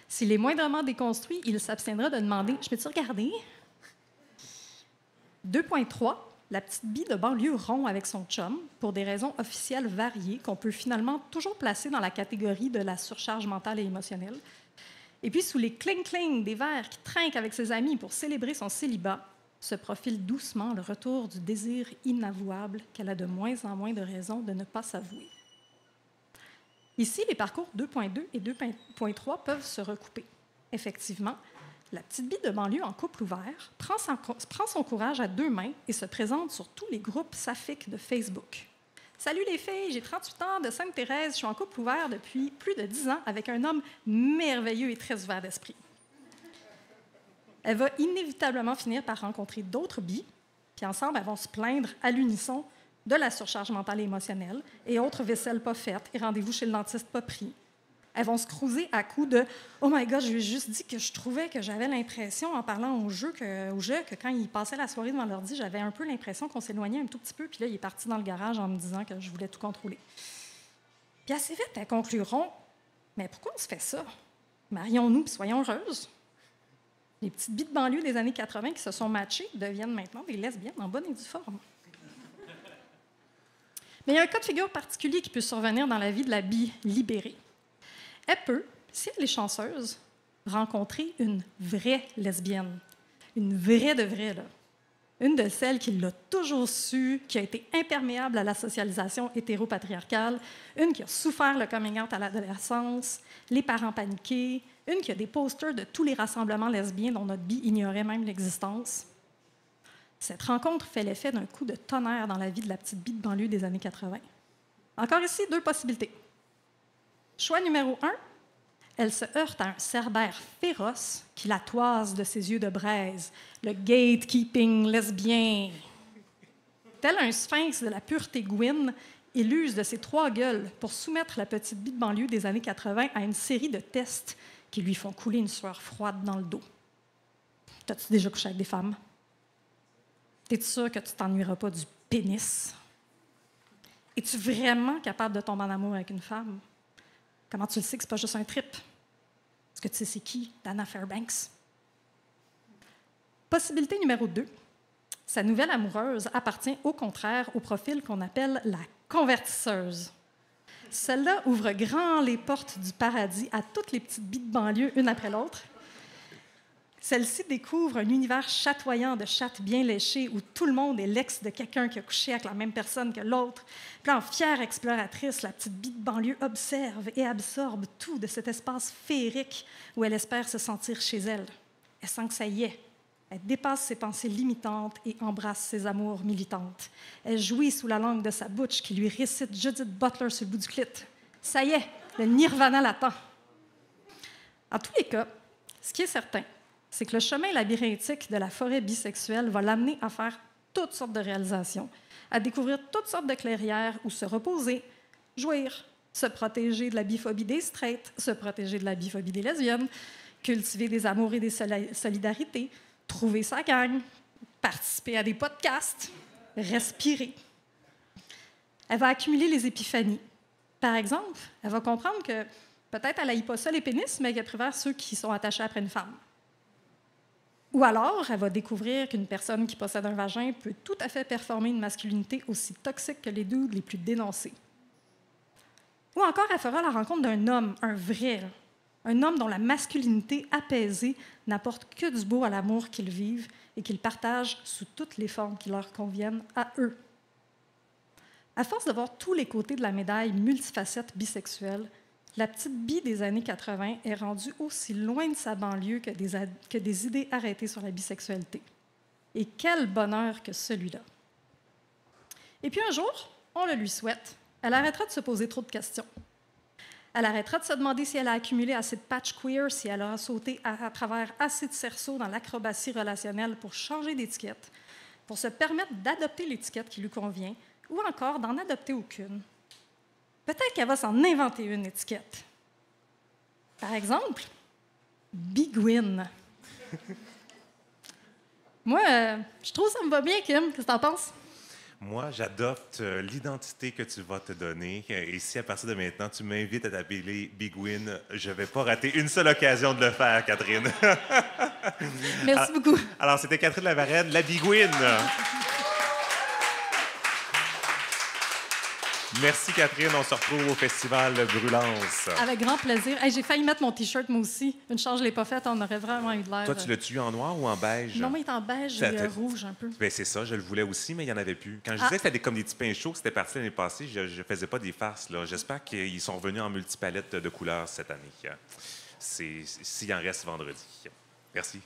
S'il est moindrement déconstruit, il s'abstiendra de demander « Je peux-tu regarder? » 2.3. La petite bie de banlieue rompt avec son chum pour des raisons officielles variées qu'on peut finalement toujours placer dans la catégorie de la surcharge mentale et émotionnelle. Et puis, sous les cling-cling des verres qui trinquent avec ses amis pour célébrer son célibat, se profile doucement le retour du désir inavouable qu'elle a de moins en moins de raisons de ne pas s'avouer. Ici, les parcours 2.2 et 2.3 peuvent se recouper. Effectivement, la petite bie de banlieue en couple ouvert prend son courage à deux mains et se présente sur tous les groupes saphiques de Facebook. « Salut les filles, j'ai 38 ans, de Sainte-Thérèse, je suis en couple ouvert depuis plus de 10 ans avec un homme merveilleux et très ouvert d'esprit. » Elle va inévitablement finir par rencontrer d'autres bies, puis ensemble, elles vont se plaindre à l'unisson de la surcharge mentale et émotionnelle et autres vaisselles pas faites et rendez-vous chez le dentiste pas pris. Elles vont se cruiser à coups de « Oh my God, je lui ai juste dit que je trouvais que j'avais l'impression, en parlant au jeu, que quand il passait la soirée devant l'ordi, j'avais un peu l'impression qu'on s'éloignait un tout petit peu, puis là, il est parti dans le garage en me disant que je voulais tout contrôler. » Puis assez vite, elles concluront « Mais pourquoi on se fait ça? Marions-nous puis soyons heureuses. » Les petites bies de banlieue des années 80 qui se sont matchées deviennent maintenant des lesbiennes en bonne et due forme. Mais il y a un cas de figure particulier qui peut survenir dans la vie de la bie libérée. Elle peut, si elle est chanceuse, rencontrer une vraie lesbienne. Une vraie de vraie, là. Une de celles qui l'a toujours su, qui a été imperméable à la socialisation hétéropatriarcale, une qui a souffert le coming out à l'adolescence, les parents paniqués, une qui a des posters de tous les rassemblements lesbiens dont notre bie ignorait même l'existence. Cette rencontre fait l'effet d'un coup de tonnerre dans la vie de la petite bie de banlieue des années 80. Encore ici, deux possibilités. Choix numéro 1, elle se heurte à un cerbère féroce qui la toise de ses yeux de braise, le gatekeeping lesbien. Tel un sphinx de la pureté gouine, il use de ses trois gueules pour soumettre la petite bie de banlieue des années 80 à une série de tests qui lui font couler une sueur froide dans le dos. T'as-tu déjà couché avec des femmes? T'es-tu sûr que tu t'ennuieras pas du pénis? Es-tu vraiment capable de tomber en amour avec une femme? Comment tu le sais que c'est pas juste un trip? Est-ce que tu sais c'est qui, Dana Fairbanks? Possibilité numéro 2. Sa nouvelle amoureuse appartient au contraire au profil qu'on appelle la convertisseuse. Celle-là ouvre grand les portes du paradis à toutes les petites billes de banlieue, une après l'autre. Celle-ci découvre un univers chatoyant de chattes bien léchées où tout le monde est l'ex de quelqu'un qui a couché avec la même personne que l'autre. Puis là, en fière exploratrice, la petite bille de banlieue observe et absorbe tout de cet espace féerique où elle espère se sentir chez elle. Elle sent que ça y est. Elle dépasse ses pensées limitantes et embrasse ses amours militantes. Elle jouit sous la langue de sa bouche qui lui récite Judith Butler sur le bout du clit. Ça y est, le nirvana l'attend. En tous les cas, ce qui est certain, c'est que le chemin labyrinthique de la forêt bisexuelle va l'amener à faire toutes sortes de réalisations, à découvrir toutes sortes de clairières où se reposer, jouir, se protéger de la biphobie des straights, se protéger de la biphobie des lesbiennes, cultiver des amours et des solidarités, trouver sa gang, participer à des podcasts, respirer. Elle va accumuler les épiphanies. Par exemple, elle va comprendre que peut-être elle n'aille pas ça les pénis, mais qu'elle préfère ceux qui sont attachés après une femme. Ou alors, elle va découvrir qu'une personne qui possède un vagin peut tout à fait performer une masculinité aussi toxique que les dudes les plus dénoncés. Ou encore, elle fera la rencontre d'un homme, un vrai, un homme dont la masculinité apaisée n'apporte que du beau à l'amour qu'ils vivent et qu'ils partagent sous toutes les formes qui leur conviennent à eux. À force de voir tous les côtés de la médaille multifacette bisexuelle, la petite bille des années 80 est rendue aussi loin de sa banlieue que des idées arrêtées sur la bisexualité. Et quel bonheur que celui-là. Et puis un jour, on le lui souhaite, elle arrêtera de se poser trop de questions. Elle arrêtera de se demander si elle a accumulé assez de patch queer, si elle aura sauté à travers assez de cerceaux dans l'acrobatie relationnelle pour changer d'étiquette, pour se permettre d'adopter l'étiquette qui lui convient, ou encore d'en adopter aucune. Peut-être qu'elle va s'en inventer une étiquette. Par exemple, Biguine. Moi, je trouve que ça me va bien, Kim. Qu'est-ce que t'en penses? Moi, j'adopte l'identité que tu vas te donner. Et si à partir de maintenant, tu m'invites à t'appeler Biguine, je ne vais pas rater une seule occasion de le faire, Catherine. Merci beaucoup. Alors, c'était Catherine Lavarenne, la Biguine. Merci, Catherine. On se retrouve au Festival Brûlance. Avec grand plaisir. Hey, j'ai failli mettre mon T-shirt, moi aussi. Une chance, je ne l'ai pas faite. On aurait vraiment eu de l'air... Toi, tu l'as tué en noir ou en beige? Non, mais il est en beige et rouge un peu. Bien, c'est ça. Je le voulais aussi, mais il n'y en avait plus. Quand je disais que c'était comme des petits pains chauds, que c'était parti l'année passée, je ne faisais pas des farces. J'espère qu'ils sont revenus en multipalette de couleurs cette année. S'il en reste vendredi. Merci.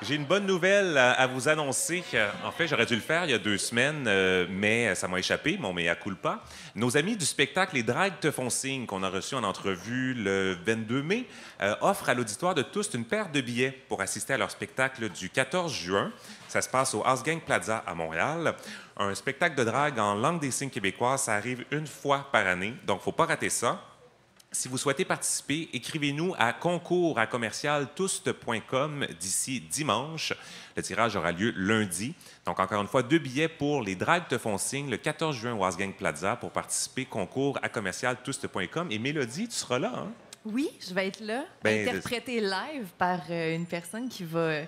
J'ai une bonne nouvelle à vous annoncer. En fait, j'aurais dû le faire il y a 2 semaines, mais ça m'a échappé, mon mea culpa. Nos amis du spectacle Les Dragues te font signe, qu'on a reçu en entrevue le 22 mai, offrent à l'auditoire de tous une paire de billets pour assister à leur spectacle du 14 juin. Ça se passe au House Gang Plaza à Montréal. Un spectacle de drague en langue des signes québécoise, ça arrive une fois par année, donc il ne faut pas rater ça. Si vous souhaitez participer, écrivez-nous à concours@commercialtouste.com d'ici dimanche. Le tirage aura lieu lundi. Donc, encore une fois, 2 billets pour les Dragues te font signe le 14 juin au Wasgang Plaza pour participer concours@commercialtouste.com. Et Mélodie, tu seras là, hein? Oui, je vais être là, Ben, interprétée live par une personne qui va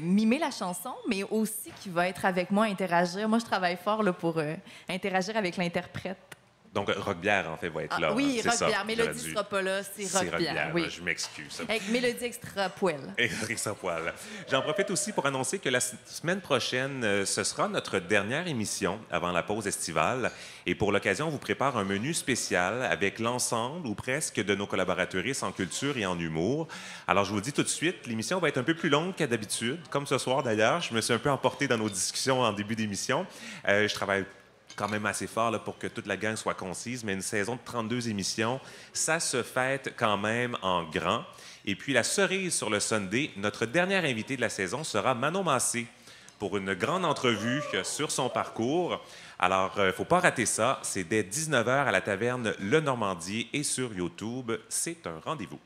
mimer la chanson, mais aussi qui va être avec moi, interagir. Moi, je travaille fort là, pour interagir avec l'interprète. Donc, Roquebière, en fait, va être là. Oui, hein, c'est Roquebière. ça. Mélodie J'aurais ne dû- sera pas là, c'est Roquebière. Oui. Je m'excuse. Avec Mélodie extra poêle. Extra poil. J'en profite aussi pour annoncer que la semaine prochaine, ce sera notre dernière émission avant la pause estivale. Et pour l'occasion, on vous prépare un menu spécial avec l'ensemble ou presque de nos collaboratrices en culture et en humour. Alors, je vous le dis tout de suite, l'émission va être un peu plus longue qu'à d'habitude. Comme ce soir, d'ailleurs, je me suis un peu emporté dans nos discussions en début d'émission. Je travaille quand même assez fort là, pour que toute la gang soit concise, mais une saison de 32 émissions, ça se fête quand même en grand. Et puis la cerise sur le Sunday, notre dernière invitée de la saison sera Manon Massé pour une grande entrevue sur son parcours. Alors, il ne faut pas rater ça, c'est dès 19h à la taverne Le Normandier et sur YouTube. C'est un rendez-vous.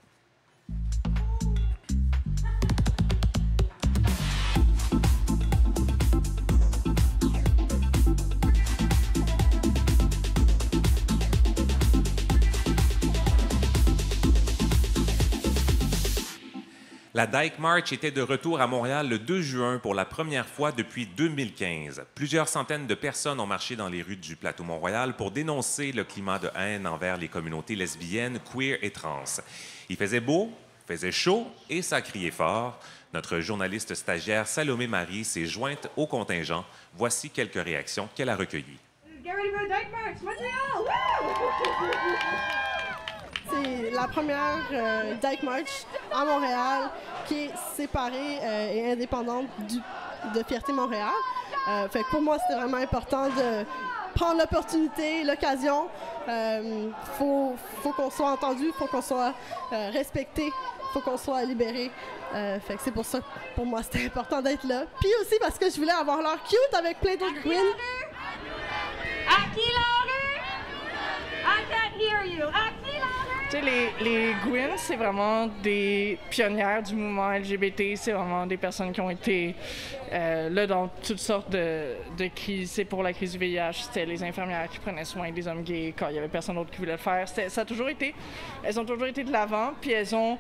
La Dyke March était de retour à Montréal le 2 juin pour la première fois depuis 2015. Plusieurs centaines de personnes ont marché dans les rues du plateau Mont-Royal pour dénoncer le climat de haine envers les communautés lesbiennes, queer et trans. Il faisait beau, faisait chaud et ça criait fort. Notre journaliste stagiaire Salomé Marie s'est jointe au contingent. Voici quelques réactions qu'elle a recueillies. Get ready for the Dyke March, Montréal! Woo! C'est la première Dyke March à Montréal qui est séparée et indépendante de Fierté Montréal. Fait que pour moi, c'était vraiment important de prendre l'opportunité, l'occasion. Faut qu'on soit entendu, faut qu'on soit respecté, faut qu'on soit libéré. Fait que c'est pour ça que pour moi, c'était important d'être là. Puis aussi parce que je voulais avoir l'air cute avec plein d'autres queens. À qui la rue? I can't hear you. À qui la rue? Tu sais, les Gwyn, c'est vraiment des pionnières du mouvement LGBT. C'est vraiment des personnes qui ont été là dans toutes sortes de crises. C'est pour la crise du VIH, c'était les infirmières qui prenaient soin des hommes gays quand il y avait personne d'autre qui voulait le faire. Ça a toujours été, elles ont toujours été de l'avant, puis elles sont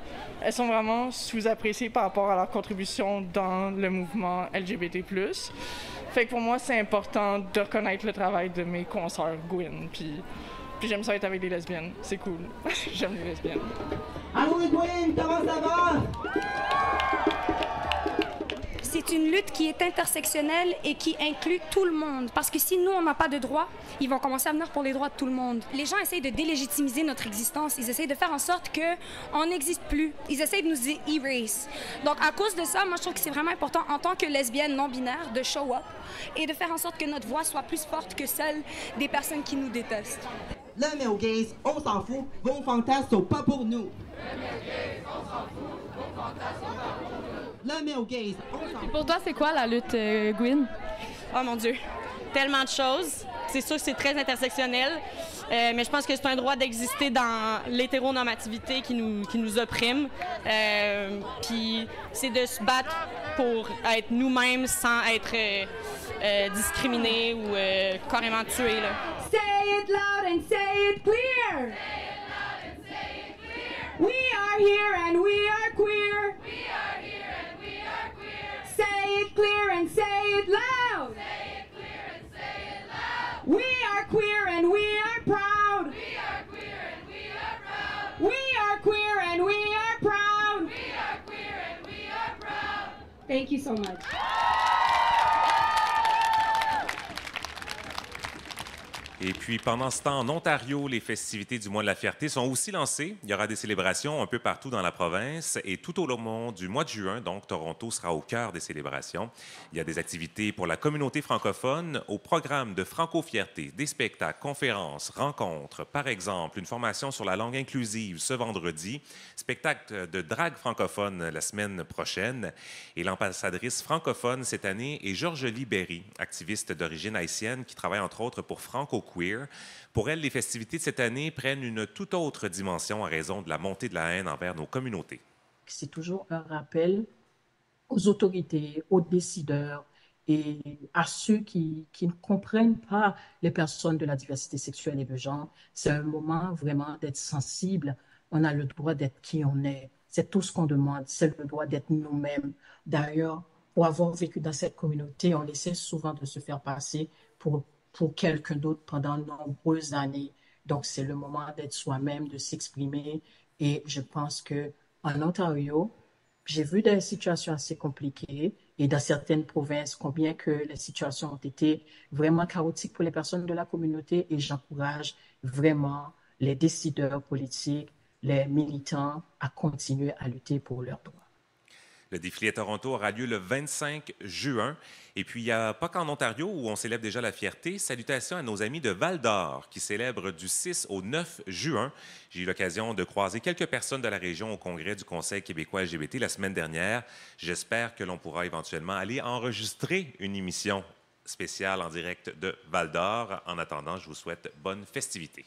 vraiment sous-appréciées par rapport à leur contribution dans le mouvement LGBT+. Fait que pour moi, c'est important de reconnaître le travail de mes consoeurs Gwyn, puis j'aime ça être avec des lesbiennes. C'est cool. J'aime les lesbiennes. Allô les Gwyn, comment ça va? C'est une lutte qui est intersectionnelle et qui inclut tout le monde. Parce que si nous, on n'a pas de droits, ils vont commencer à venir pour les droits de tout le monde. Les gens essayent de délégitimiser notre existence. Ils essayent de faire en sorte qu'on n'existe plus. Ils essayent de nous erase. Donc, à cause de ça, moi, je trouve que c'est vraiment important, en tant que lesbienne non-binaire, de show up et de faire en sorte que notre voix soit plus forte que celle des personnes qui nous détestent. Le male gaze, on s'en fout, vos fantasmes sont pas pour nous. Le male gaze, on s'en fout. Pour toi, c'est quoi la lutte, Gwyn? Oh mon Dieu, tellement de choses. C'est sûr que c'est très intersectionnel, mais je pense que c'est un droit d'exister dans l'hétéronormativité qui nous opprime. Puis c'est de se battre pour être nous-mêmes sans être discriminés ou carrément tués. Là. Say it loud and say it clear. We are here and we are queer. We are here and we are queer. Say it clear and say it loud. Say it clear and say it loud. We are queer and we are proud. We are queer and we are proud. We are queer and we are proud. We are queer and we are proud. Thank you so much. Et puis, pendant ce temps, en Ontario, les festivités du mois de la fierté sont aussi lancées. Il y aura des célébrations un peu partout dans la province et tout au long du mois de juin, donc Toronto sera au cœur des célébrations. Il y a des activités pour la communauté francophone au programme de Franco-Fierté, des spectacles, conférences, rencontres, par exemple, une formation sur la langue inclusive ce vendredi, spectacle de drague francophone la semaine prochaine. Et l'ambassadrice francophone cette année est Georges Libéry, activiste d'origine haïtienne qui travaille entre autres pour Franco queer. Pour elle, les festivités de cette année prennent une toute autre dimension en raison de la montée de la haine envers nos communautés. C'est toujours un rappel aux autorités, aux décideurs et à ceux qui ne comprennent pas les personnes de la diversité sexuelle et de genre. C'est un moment vraiment d'être sensible. On a le droit d'être qui on est. C'est tout ce qu'on demande. C'est le droit d'être nous-mêmes. D'ailleurs, pour avoir vécu dans cette communauté, on essaie souvent de se faire passer pour quelqu'un d'autre pendant de nombreuses années. Donc, c'est le moment d'être soi-même, de s'exprimer. Et je pense qu'en Ontario, j'ai vu des situations assez compliquées et dans certaines provinces, combien que les situations ont été vraiment chaotiques pour les personnes de la communauté. Et j'encourage vraiment les décideurs politiques, les militants à continuer à lutter pour leurs droits. Le défilé à Toronto aura lieu le 25 juin. Et puis, il n'y a pas qu'en Ontario où on célèbre déjà la fierté. Salutations à nos amis de Val-d'Or qui célèbrent du 6 au 9 juin. J'ai eu l'occasion de croiser quelques personnes de la région au congrès du Conseil québécois LGBT la semaine dernière. J'espère que l'on pourra éventuellement aller enregistrer une émission spéciale en direct de Val-d'Or. En attendant, je vous souhaite bonne festivité.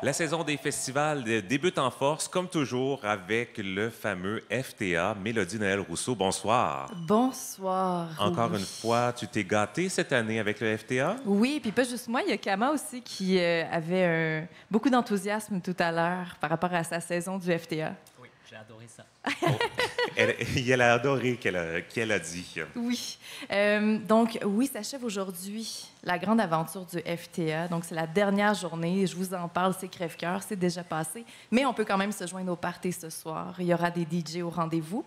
La saison des festivals débute en force, comme toujours, avec le fameux FTA. Mélodie Noël Rousseau, bonsoir. Bonsoir. Encore oui. une fois, tu t'es gâtée cette année avec le FTA? Oui, puis pas juste moi, il y a Kama aussi qui avait beaucoup d'enthousiasme tout à l'heure par rapport à sa saison du FTA. Oui, j'ai adoré ça. Elle a adoré qu'elle a dit. Oui. Donc, oui, s'achève aujourd'hui la grande aventure du FTA. Donc, c'est la dernière journée. Je vous en parle, c'est crève-cœur, c'est déjà passé. Mais on peut quand même se joindre au party ce soir. Il y aura des DJ au rendez-vous.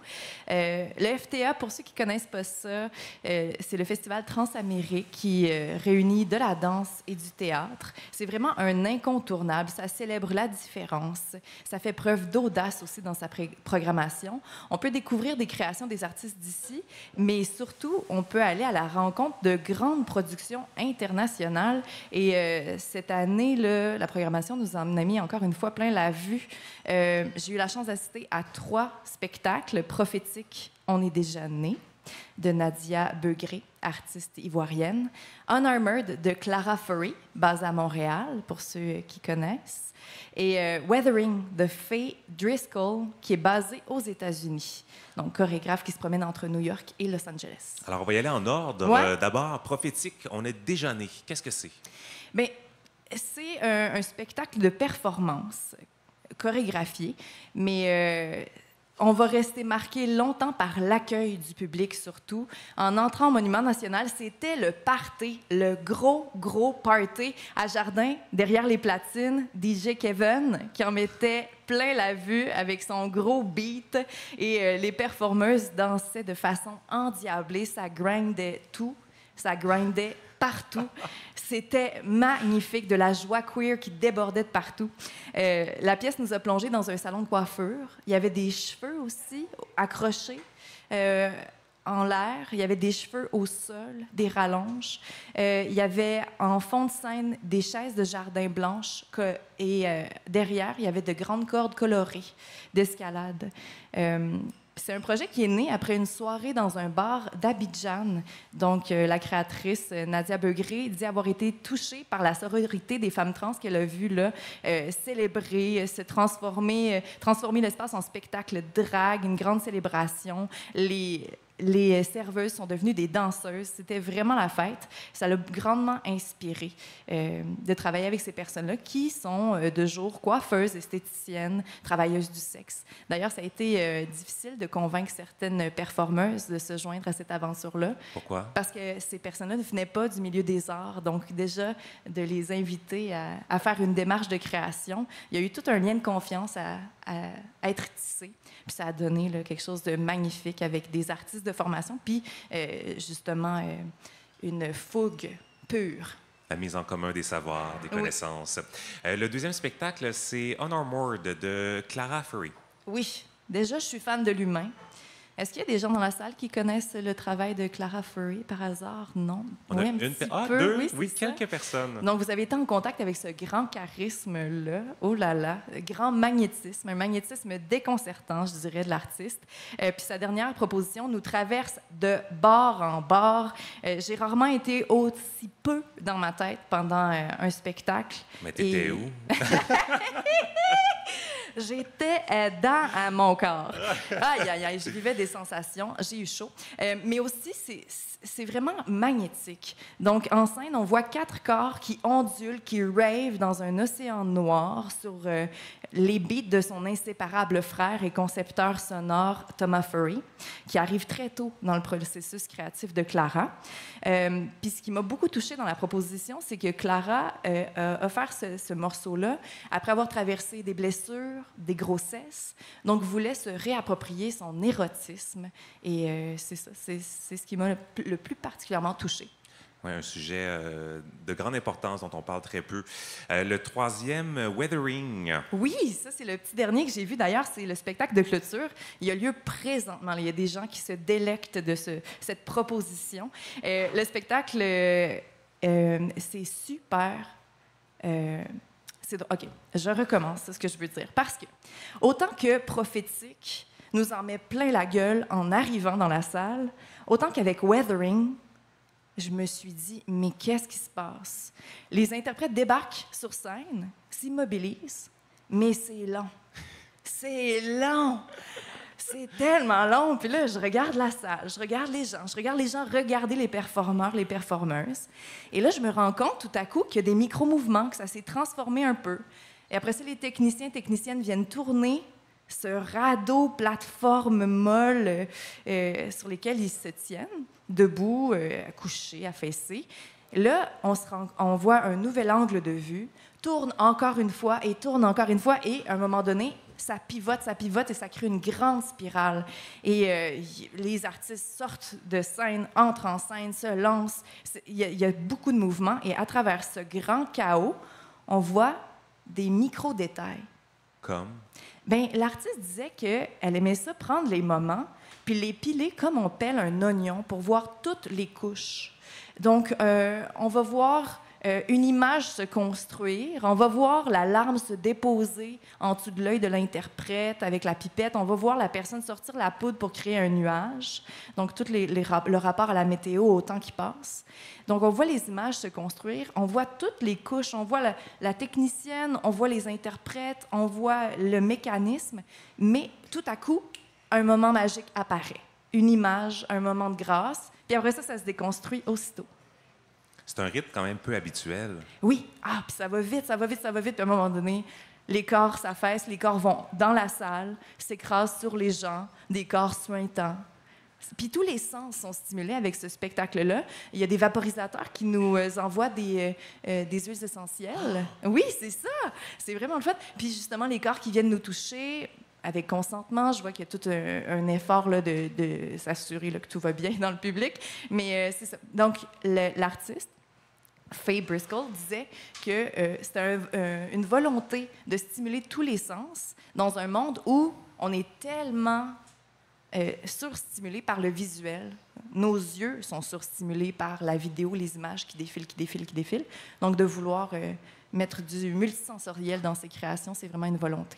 Le FTA, pour ceux qui ne connaissent pas ça, c'est le festival Transamérique qui réunit de la danse et du théâtre. C'est vraiment un incontournable. Ça célèbre la différence. Ça fait preuve d'audace aussi dans sa programmation. On peut découvrir des créations des artistes d'ici, mais surtout, on peut aller à la rencontre de grandes productions internationales. Et cette année, là, la programmation nous en a mis encore une fois plein la vue. J'ai eu la chance d'assister à 3 spectacles prophétiques. On est déjà né de Nadia Beugré, artiste ivoirienne. Unarmored de Clara Furry, basée à Montréal, pour ceux qui connaissent. Et Weathering de Faye Driscoll, qui est basée aux États-Unis. Donc, chorégraphe qui se promène entre New York et Los Angeles. Alors, on va y aller en ordre. Ouais. D'abord, prophétique, on est déjà né. Qu'est-ce que c'est? Bien, c'est un spectacle de performance chorégraphié, mais on va rester marqué longtemps par l'accueil du public, surtout. En entrant au Monument national, c'était le party, le gros party à Jardin, derrière les platines. DJ Kevin, qui en mettait plein la vue avec son gros beat. Et les performeuses dansaient de façon endiablée. Ça grindait tout. Ça grindait partout. C'était magnifique, de la joie queer qui débordait de partout. La pièce nous a plongés dans un salon de coiffure. Il y avait des cheveux aussi accrochés en l'air. Il y avait des cheveux au sol, des rallonges. Il y avait en fond de scène des chaises de jardin blanches et derrière, il y avait de grandes cordes colorées d'escalade. C'est un projet qui est né après une soirée dans un bar d'Abidjan. Donc, la créatrice Nadia Beugré dit avoir été touchée par la sororité des femmes trans qu'elle a vu là, célébrer, se transformer l'espace en spectacle drag, une grande célébration. Les serveuses sont devenues des danseuses. C'était vraiment la fête. Ça l'a grandement inspiré de travailler avec ces personnes-là qui sont de jour coiffeuses, esthéticiennes, travailleuses du sexe. D'ailleurs, ça a été difficile de convaincre certaines performeuses de se joindre à cette aventure-là. Pourquoi? Parce que ces personnes-là ne venaient pas du milieu des arts. Donc, déjà, de les inviter à faire une démarche de création, il y a eu tout un lien de confiance à être tissé. Puis ça a donné là, quelque chose de magnifique avec des artistes de formation, puis justement une fougue pure. La mise en commun des savoirs, des connaissances. Le deuxième spectacle, c'est Unarmored de Clara Furry. Oui. Déjà, je suis fan de l'humain. Est-ce qu'il y a des gens dans la salle qui connaissent le travail de Clara Furry par hasard? Non? On a Oui, un une, petit ah, peu. deux, Oui, oui, c'est ça. quelques personnes. Donc, vous avez été en contact avec ce grand charisme-là, oh là là, grand magnétisme, un magnétisme déconcertant, je dirais, de l'artiste. Puis sa dernière proposition nous traverse de bord en bord. J'ai rarement été aussi peu dans ma tête pendant un spectacle. Mais t'étais où? J'étais dans mon corps. Aïe, aïe, aïe, je vivais des sensations. J'ai eu chaud. Mais aussi, c'est vraiment magnétique. Donc, en scène, on voit 4 corps qui ondulent, qui ravent dans un océan noir sur les beats de son inséparable frère et concepteur sonore Thomas Furry, qui arrive très tôt dans le processus créatif de Clara. Puis ce qui m'a beaucoup touchée dans la proposition, c'est que Clara a offert ce morceau-là après avoir traversé des blessures, des grossesses, donc voulait se réapproprier son érotisme. Et c'est ça, c'est ce qui m'a le plus particulièrement touchée. Oui, un sujet de grande importance dont on parle très peu. Le troisième, Weathering. Oui, ça, c'est le petit dernier que j'ai vu. D'ailleurs, c'est le spectacle de clôture. Il a lieu présentement. Il y a des gens qui se délectent de cette proposition. Le spectacle, c'est super... OK, je recommence, c'est ce que je veux dire. Parce que, autant que prophétique nous en met plein la gueule en arrivant dans la salle, autant qu'avec Weathering, je me suis dit, mais qu'est-ce qui se passe? Les interprètes débarquent sur scène, s'immobilisent, mais c'est long. C'est long! C'est tellement long. Puis là, je regarde la salle, je regarde les gens regarder les performeurs, les performeuses. Et là, je me rends compte tout à coup qu'il y a des micro-mouvements, que ça s'est transformé un peu. Et après ça, les techniciens et techniciennes viennent tourner ce radeau plateforme molle sur lesquels ils se tiennent, debout, couchés, affaissés. Là, on voit un nouvel angle de vue, tourne encore une fois, et à un moment donné, ça pivote, et ça crée une grande spirale. Et les artistes sortent de scène, entrent en scène, se lancent. Il y a beaucoup de mouvements, et à travers ce grand chaos, on voit des micro-détails. Comme? Bien, l'artiste disait qu'elle aimait ça, prendre les moments, puis les piler comme on pèle un oignon pour voir toutes les couches. Donc, on va voir une image se construire, on va voir la larme se déposer en dessous de l'œil de l'interprète avec la pipette, on va voir la personne sortir la poudre pour créer un nuage, donc tout le rapport à la météo, au temps qui passe. Donc, on voit les images se construire, on voit toutes les couches, on voit la technicienne, on voit les interprètes, on voit le mécanisme, mais tout à coup, un moment magique apparaît. Une image, un moment de grâce, puis après ça, ça se déconstruit aussitôt. C'est un rythme quand même peu habituel. Oui. Ah, puis ça va vite. Puis à un moment donné, les corps s'affaissent, les corps vont dans la salle, s'écrasent sur les gens, des corps suintants. Puis tous les sens sont stimulés avec ce spectacle-là. Il y a des vaporisateurs qui nous envoient des huiles essentielles. Oui, c'est ça. C'est vraiment le fun. Puis justement, les corps qui viennent nous toucher... Avec consentement, je vois qu'il y a tout un effort là, de s'assurer là, que tout va bien dans le public. Mais c'est ça. Donc, l'artiste, Faye Briscoe, disait que c'était une volonté de stimuler tous les sens dans un monde où on est tellement surstimulé par le visuel. Nos yeux sont surstimulés par la vidéo, les images qui défilent. Donc, de vouloir mettre du multisensoriel dans ses créations, c'est vraiment une volonté.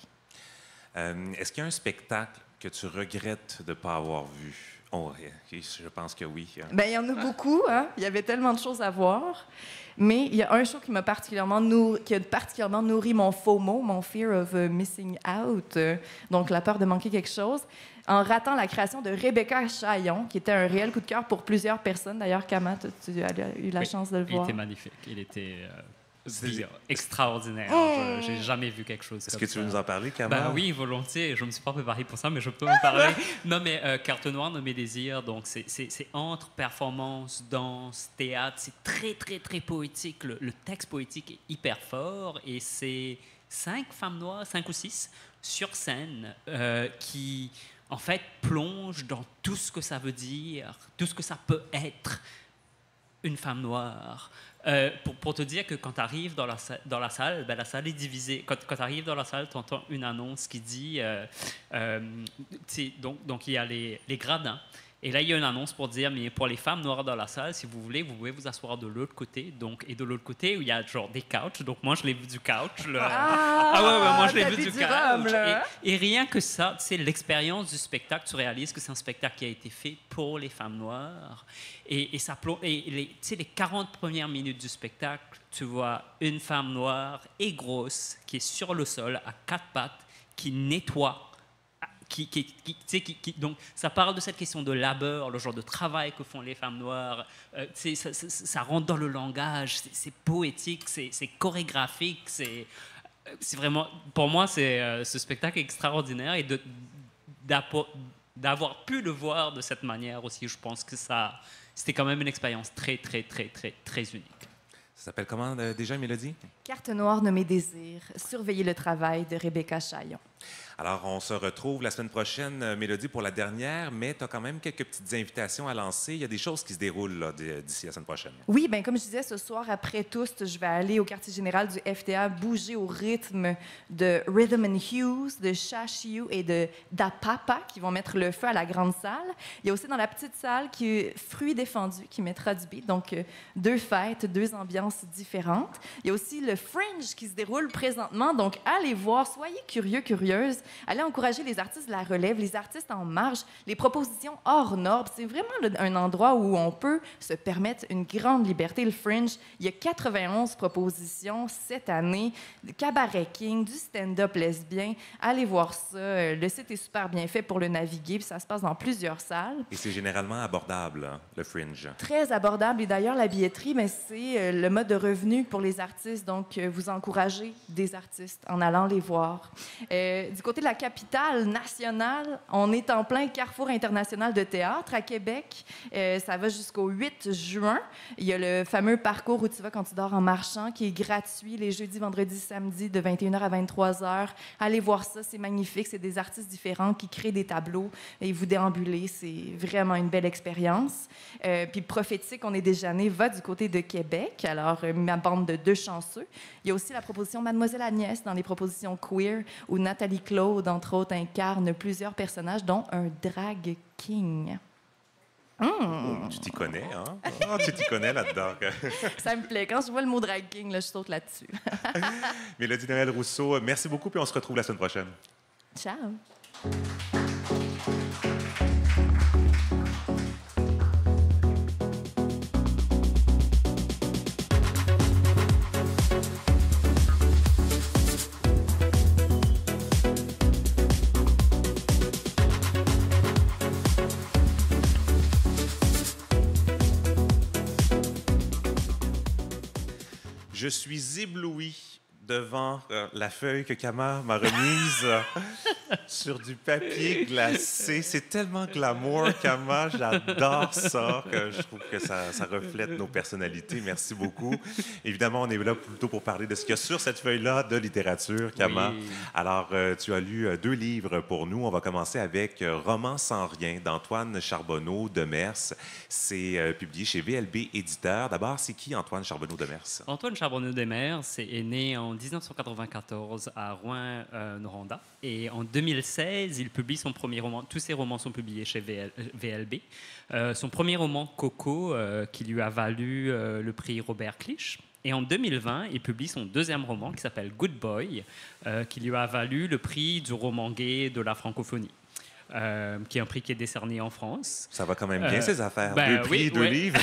Est-ce qu'il y a un spectacle que tu regrettes de ne pas avoir vu? Oh, je pense que oui. Bien, il y en a beaucoup. Hein? Il y avait tellement de choses à voir. Mais il y a un show qui a particulièrement nourri mon FOMO, mon fear of missing out, donc la peur de manquer quelque chose, en ratant la création de Rebecca Chaillon, qui était un réel coup de cœur pour plusieurs personnes. D'ailleurs, Kama, tu as eu la chance de le voir. Il était magnifique. Il était... extraordinaire. J'ai jamais vu quelque chose comme ça. Est-ce que tu veux nous en parler, Kama? Ben oui, volontiers. Je me suis pas préparé pour ça, mais je peux en parler. Non, mais Carte Noire de mes désirs, donc c'est entre performance, danse, théâtre. C'est très, très, très poétique. Le texte poétique est hyper fort et c'est 5 femmes noires, 5 ou 6, sur scène qui, en fait, plongent dans tout ce que ça veut dire, tout ce que ça peut être. une femme noire. Pour te dire que quand tu arrives dans la salle, ben, la salle est divisée. Quand tu arrives dans la salle, tu entends une annonce qui dit donc il y a les gradins. Et là, il y a une annonce pour dire, mais pour les femmes noires dans la salle, si vous voulez, vous pouvez vous asseoir de l'autre côté. Donc, et de l'autre côté, il y a genre des couches. Donc, moi, je l'ai vu du couch. Moi, je l'ai vu du couch. Et rien que ça, c'est l'expérience du spectacle. Tu réalises que c'est un spectacle qui a été fait pour les femmes noires. Et les 40 premières minutes du spectacle, tu vois une femme noire et grosse qui est sur le sol à 4 pattes, qui nettoie. Donc, ça parle de cette question de labeur, le genre de travail que font les femmes noires. Ça rentre dans le langage, c'est poétique, c'est chorégraphique. C'est vraiment, pour moi, ce spectacle extraordinaire. Et d'avoir pu le voir de cette manière aussi, je pense que c'était quand même une expérience très, très, très, très, très unique. Ça s'appelle comment déjà, Mélodie? Carte noire nommée Désir, surveiller le travail de Rebecca Chaillon. Alors, on se retrouve la semaine prochaine, Mélodie, pour la dernière, mais tu as quand même quelques petites invitations à lancer. Il y a des choses qui se déroulent là, d'ici la semaine prochaine. Oui, bien, comme je disais, ce soir, après tous, je vais aller au quartier général du FTA, bouger au rythme de Rhythm and Hues, de Shashiu et de Da Papa, qui vont mettre le feu à la grande salle. Il y a aussi dans la petite salle qui est Fruits défendus, qui mettra du beat. Donc, 2 fêtes, 2 ambiances différentes. Il y a aussi le Fringe qui se déroule présentement. Donc, allez voir, soyez curieux, curieuses. Allez encourager les artistes de la relève, les artistes en marge, les propositions hors normes. C'est vraiment un endroit où on peut se permettre une grande liberté. Le Fringe, il y a 91 propositions cette année, du cabaret king, du stand-up lesbien. Allez voir ça. Le site est super bien fait pour le naviguer, puis ça se passe dans plusieurs salles. Et c'est généralement abordable, hein, le Fringe. Très abordable. Et d'ailleurs, la billetterie, mais c'est le mode de revenu pour les artistes. Donc, vous encouragez des artistes en allant les voir. Du côté de la capitale nationale, on est en plein carrefour international de théâtre à Québec. Ça va jusqu'au 8 juin. Il y a le fameux parcours où tu vas quand tu dors en marchant, qui est gratuit les jeudis, vendredis, samedis, de 21h à 23h. Allez voir ça, c'est magnifique. C'est des artistes différents qui créent des tableaux et vous déambulez. C'est vraiment une belle expérience. Puis Prophétique, on est déjà né, va du côté de Québec. Alors, ma bande de 2 chanceux. Il y a aussi la proposition Mademoiselle Agnès dans les propositions queer, où Nathalie Claude, entre autres, incarne plusieurs personnages, dont un drag king. Oh, tu t'y connais, hein? Oh, tu t'y connais là-dedans. Ça me plaît. Quand je vois le mot drag king, là, je saute là-dessus. Mélodie Noël Rousseau, merci beaucoup, puis on se retrouve la semaine prochaine. Ciao. Je suis ébloui devant la feuille que Kama m'a remise sur du papier glacé. C'est tellement glamour, Kama. J'adore ça, que je trouve que ça reflète nos personnalités. Merci beaucoup. Évidemment, on est là plutôt pour parler de ce qu'il y a sur cette feuille-là de littérature, Kama. Oui. Alors, tu as lu 2 livres pour nous. On va commencer avec Roman sans rien d'Antoine Charbonneau-Demers. C'est publié chez VLB Éditeur. D'abord, c'est qui Antoine-Charbonneau-Demers? Antoine Charbonneau-Demers est né en 1994 à Rouyn-Noranda. Et en 2016, il publie son premier roman. Tous ses romans sont publiés chez VLB. Son premier roman, Coco, qui lui a valu le prix Robert Clich. Et en 2020, il publie son 2e roman qui s'appelle Good Boy, qui lui a valu le prix du roman gay de la francophonie. Qui est un prix qui est décerné en France. Ça va quand même bien, ces affaires. 2 prix, 2 livres.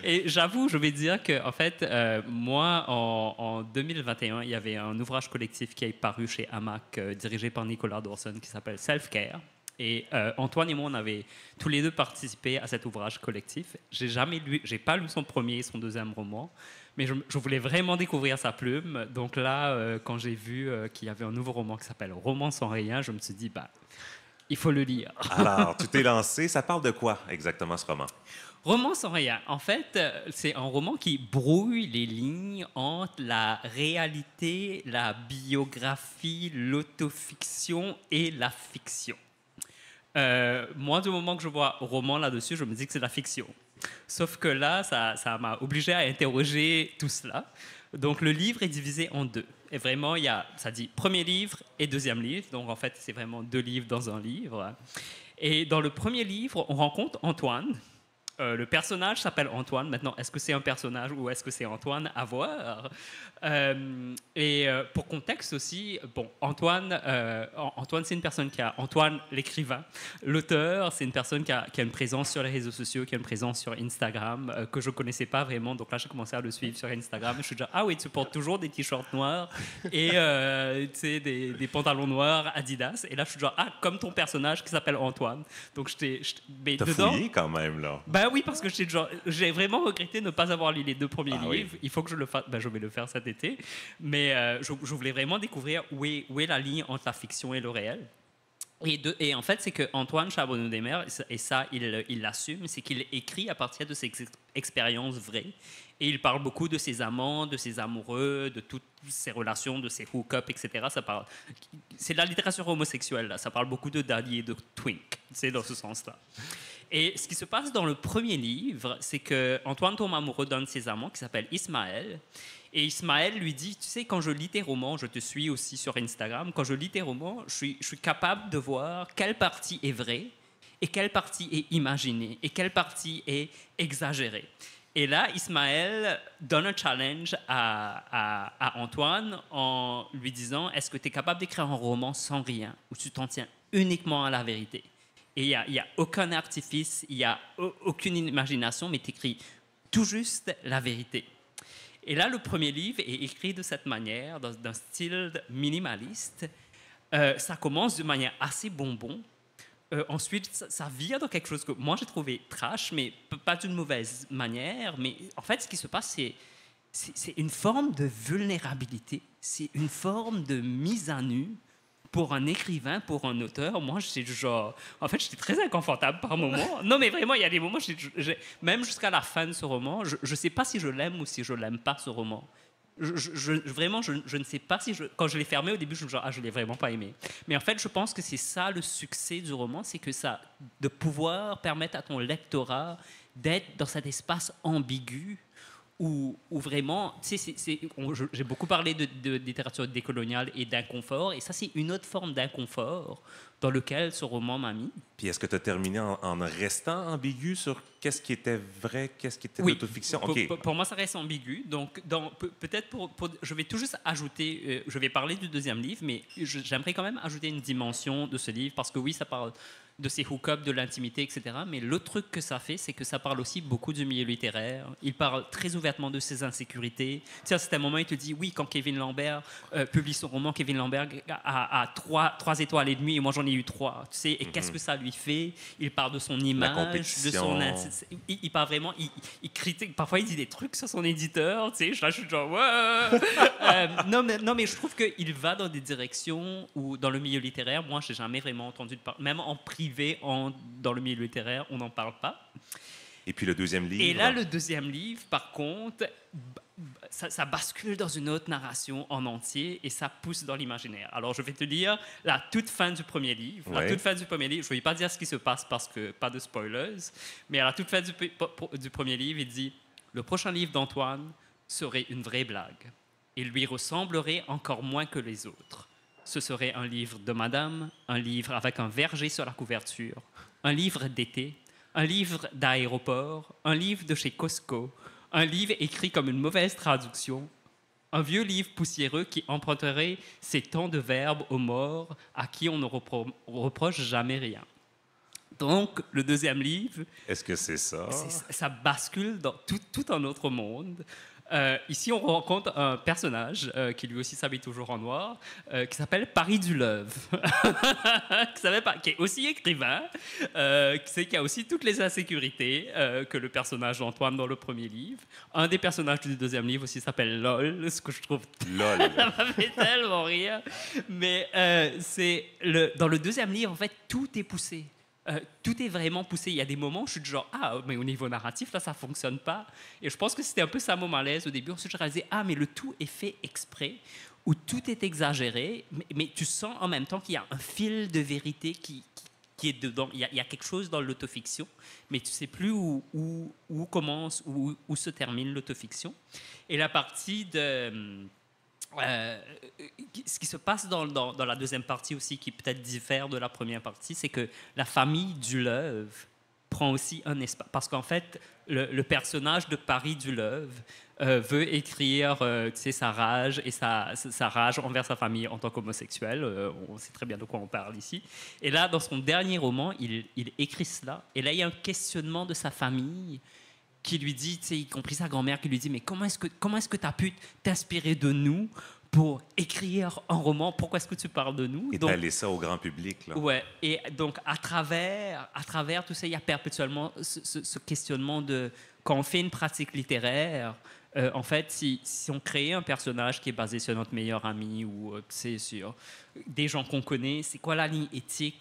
Et j'avoue, je vais dire que, en fait, moi, en 2021, il y avait un ouvrage collectif qui est paru chez AMAC, dirigé par Nicolas Dawson, qui s'appelle Self-Care. Et Antoine et moi, on avait tous les 2 participé à cet ouvrage collectif. J'ai pas lu son premier et son 2e roman, mais je voulais vraiment découvrir sa plume. Donc là, quand j'ai vu qu'il y avait un nouveau roman qui s'appelle Roman sans rien, je me suis dit, il faut le lire. Alors, tu t'es lancé. Ça parle de quoi exactement, ce roman? Roman sans rien. En fait, c'est un roman qui brouille les lignes entre la réalité, la biographie, l'autofiction et la fiction. Moi, du moment que je vois roman là-dessus, je me dis que c'est de la fiction. Sauf que là, ça m'a obligé à interroger tout cela. Donc, le livre est divisé en deux. Et vraiment, ça dit premier livre et deuxième livre. Donc, en fait, c'est vraiment 2 livres dans un livre. Et dans le premier livre, on rencontre Antoine. Le personnage s'appelle Antoine. Maintenant, est-ce que c'est un personnage ou est-ce que c'est Antoine? À voir. Pour contexte aussi, bon, Antoine, c'est une personne Antoine, l'écrivain. L'auteur, c'est une personne qui a une présence sur les réseaux sociaux, qui a une présence sur Instagram, que je ne connaissais pas vraiment. Donc là, j'ai commencé à le suivre sur Instagram. Je suis déjà, ah oui, tu portes toujours des t-shirts noirs et des pantalons noirs Adidas. Et là, je suis genre, ah, comme ton personnage qui s'appelle Antoine. Donc, T'as fouillé quand même, là. Ben oui, parce que j'ai vraiment regretté de ne pas avoir lu les 2 premiers livres. Oui. Il faut que je le fasse. Ben, je vais le faire cet été. Mais je voulais vraiment découvrir où est la ligne entre la fiction et le réel. Et en fait, c'est que Antoine Charbonneau-Desmarais, et ça, il l'assume, c'est qu'il écrit à partir de ses expériences vraies. Et il parle beaucoup de ses amants, de ses amoureux, de toutes ses relations, de ses hook-ups, etc. C'est de la littérature homosexuelle, là. Ça parle beaucoup de daddy et de twink. C'est dans ce sens-là. Et ce qui se passe dans le premier livre, c'est qu'Antoine tombe amoureux d'un de ses amants qui s'appelle Ismaël. Et Ismaël lui dit, tu sais, quand je lis tes romans, je te suis aussi sur Instagram, quand je lis tes romans, je suis capable de voir quelle partie est vraie et quelle partie est imaginée et quelle partie est exagérée. Et là, Ismaël donne un challenge à Antoine en lui disant, est-ce que tu es capable d'écrire un roman sans rien, où tu t'en tiens uniquement à la vérité? Et il n'y a aucun artifice, il n'y a aucune imagination, mais tu écris tout juste la vérité. Et là, le premier livre est écrit de cette manière, dans un style minimaliste. Ça commence de manière assez bonbon. Ensuite, ça vient dans quelque chose que moi, j'ai trouvé trash, mais pas d'une mauvaise manière. Mais en fait, ce qui se passe, c'est une forme de vulnérabilité. C'est une forme de mise à nu. Pour un écrivain, pour un auteur, moi, j'étais très inconfortable par moments. Non, mais vraiment, il y a des moments, même jusqu'à la fin de ce roman, je ne sais pas si je l'aime ou si je l'aime pas, ce roman. Vraiment, je ne sais pas si quand je l'ai fermé au début, je me suis dit, je l'ai vraiment pas aimé. Mais en fait, je pense que c'est ça le succès du roman, c'est que ça, de pouvoir permettre à ton lectorat d'être dans cet espace ambigu où vraiment, tu sais, j'ai beaucoup parlé de littérature décoloniale et d'inconfort, et ça, c'est une autre forme d'inconfort dans lequel ce roman m'a mis. Puis est-ce que tu as terminé en restant ambigu sur qu'est-ce qui était vrai, qu'est-ce qui était d'autofiction? Oui, pour moi, ça reste ambigu. Donc, peut-être je vais tout juste ajouter, je vais parler du deuxième livre, mais j'aimerais quand même ajouter une dimension de ce livre, parce que oui, ça parle de ses hook-ups, de l'intimité, etc. Mais l'autre truc que ça fait, c'est que ça parle aussi beaucoup du milieu littéraire. Il parle très ouvertement de ses insécurités. Tu sais, à certains moments, il te dit, oui, quand Kevin Lambert publie son roman, Kevin Lambert a 3 étoiles et demie, et moi, j'en ai eu 3. Tu sais, et qu'est-ce que ça lui fait? Il parle de son image, de son... Il parle vraiment... Il critique... Parfois, il dit des trucs sur son éditeur. Tu sais, là, je suis genre, ouais! Non, mais je trouve qu'il va dans des directions où, dans le milieu littéraire, moi, je n'ai jamais vraiment entendu parler. Même en privé, dans le milieu littéraire, on n'en parle pas. Et puis le deuxième livre... Et là, le deuxième livre, par contre, ça bascule dans une autre narration en entier et ça pousse dans l'imaginaire. Alors, je vais te lire la toute fin du premier livre. Ouais. La toute fin du premier livre, je ne vais pas dire ce qui se passe parce que pas de spoilers, mais à la toute fin du premier livre, il dit « Le prochain livre d'Antoine serait une vraie blague. Il lui ressemblerait encore moins que les autres. Ce serait un livre de madame, un livre avec un verger sur la couverture, un livre d'été, un livre d'aéroport, un livre de chez Costco, un livre écrit comme une mauvaise traduction, un vieux livre poussiéreux qui emprunterait ses tant de verbes aux morts à qui on ne reproche jamais rien. » Donc, le deuxième livre... Est-ce que c'est ça? Ça bascule dans tout un autre monde. Ici, on rencontre un personnage qui lui aussi s'habille toujours en noir, qui s'appelle Paris Duleuve, qui est aussi écrivain, qui a aussi toutes les insécurités que le personnage d'Antoine dans le premier livre. Un des personnages du deuxième livre aussi s'appelle LOL, ce que je trouve... LOL. Ça m'a fait tellement rire. Mais dans le deuxième livre, en fait, tout est poussé. Tout est vraiment poussé. Il y a des moments où je suis du genre, mais au niveau narratif, là, ça ne fonctionne pas. Et je pense que c'était un peu ça mon malaise au début. Ensuite, je réalisais, mais le tout est fait exprès, où tout est exagéré, mais tu sens en même temps qu'il y a un fil de vérité qui qui est dedans. Il y a quelque chose dans l'autofiction, mais tu ne sais plus où commence, où se termine l'autofiction. Et la partie de... ce qui se passe dans la deuxième partie aussi, qui peut-être diffère de la première partie, c'est que la famille Duleuve prend aussi un espace. Parce qu'en fait, le personnage de Paris Duleuve veut écrire sa rage et sa rage envers sa famille en tant qu'homosexuel. On sait très bien de quoi on parle ici. Et là, dans son dernier roman, il écrit cela. Et là, il y a un questionnement de sa famille qui lui dit, y compris sa grand-mère, qui lui dit « Mais comment est-ce que tu as pu t'inspirer de nous pour écrire un roman? Pourquoi est-ce que tu parles de nous ?» Et d'aller ça au grand public. Là. Ouais. Et donc, à travers tout ça, il y a perpétuellement ce questionnement de... Quand on fait une pratique littéraire, en fait, si on crée un personnage qui est basé sur notre meilleur ami ou sur des gens qu'on connaît, c'est quoi la ligne éthique?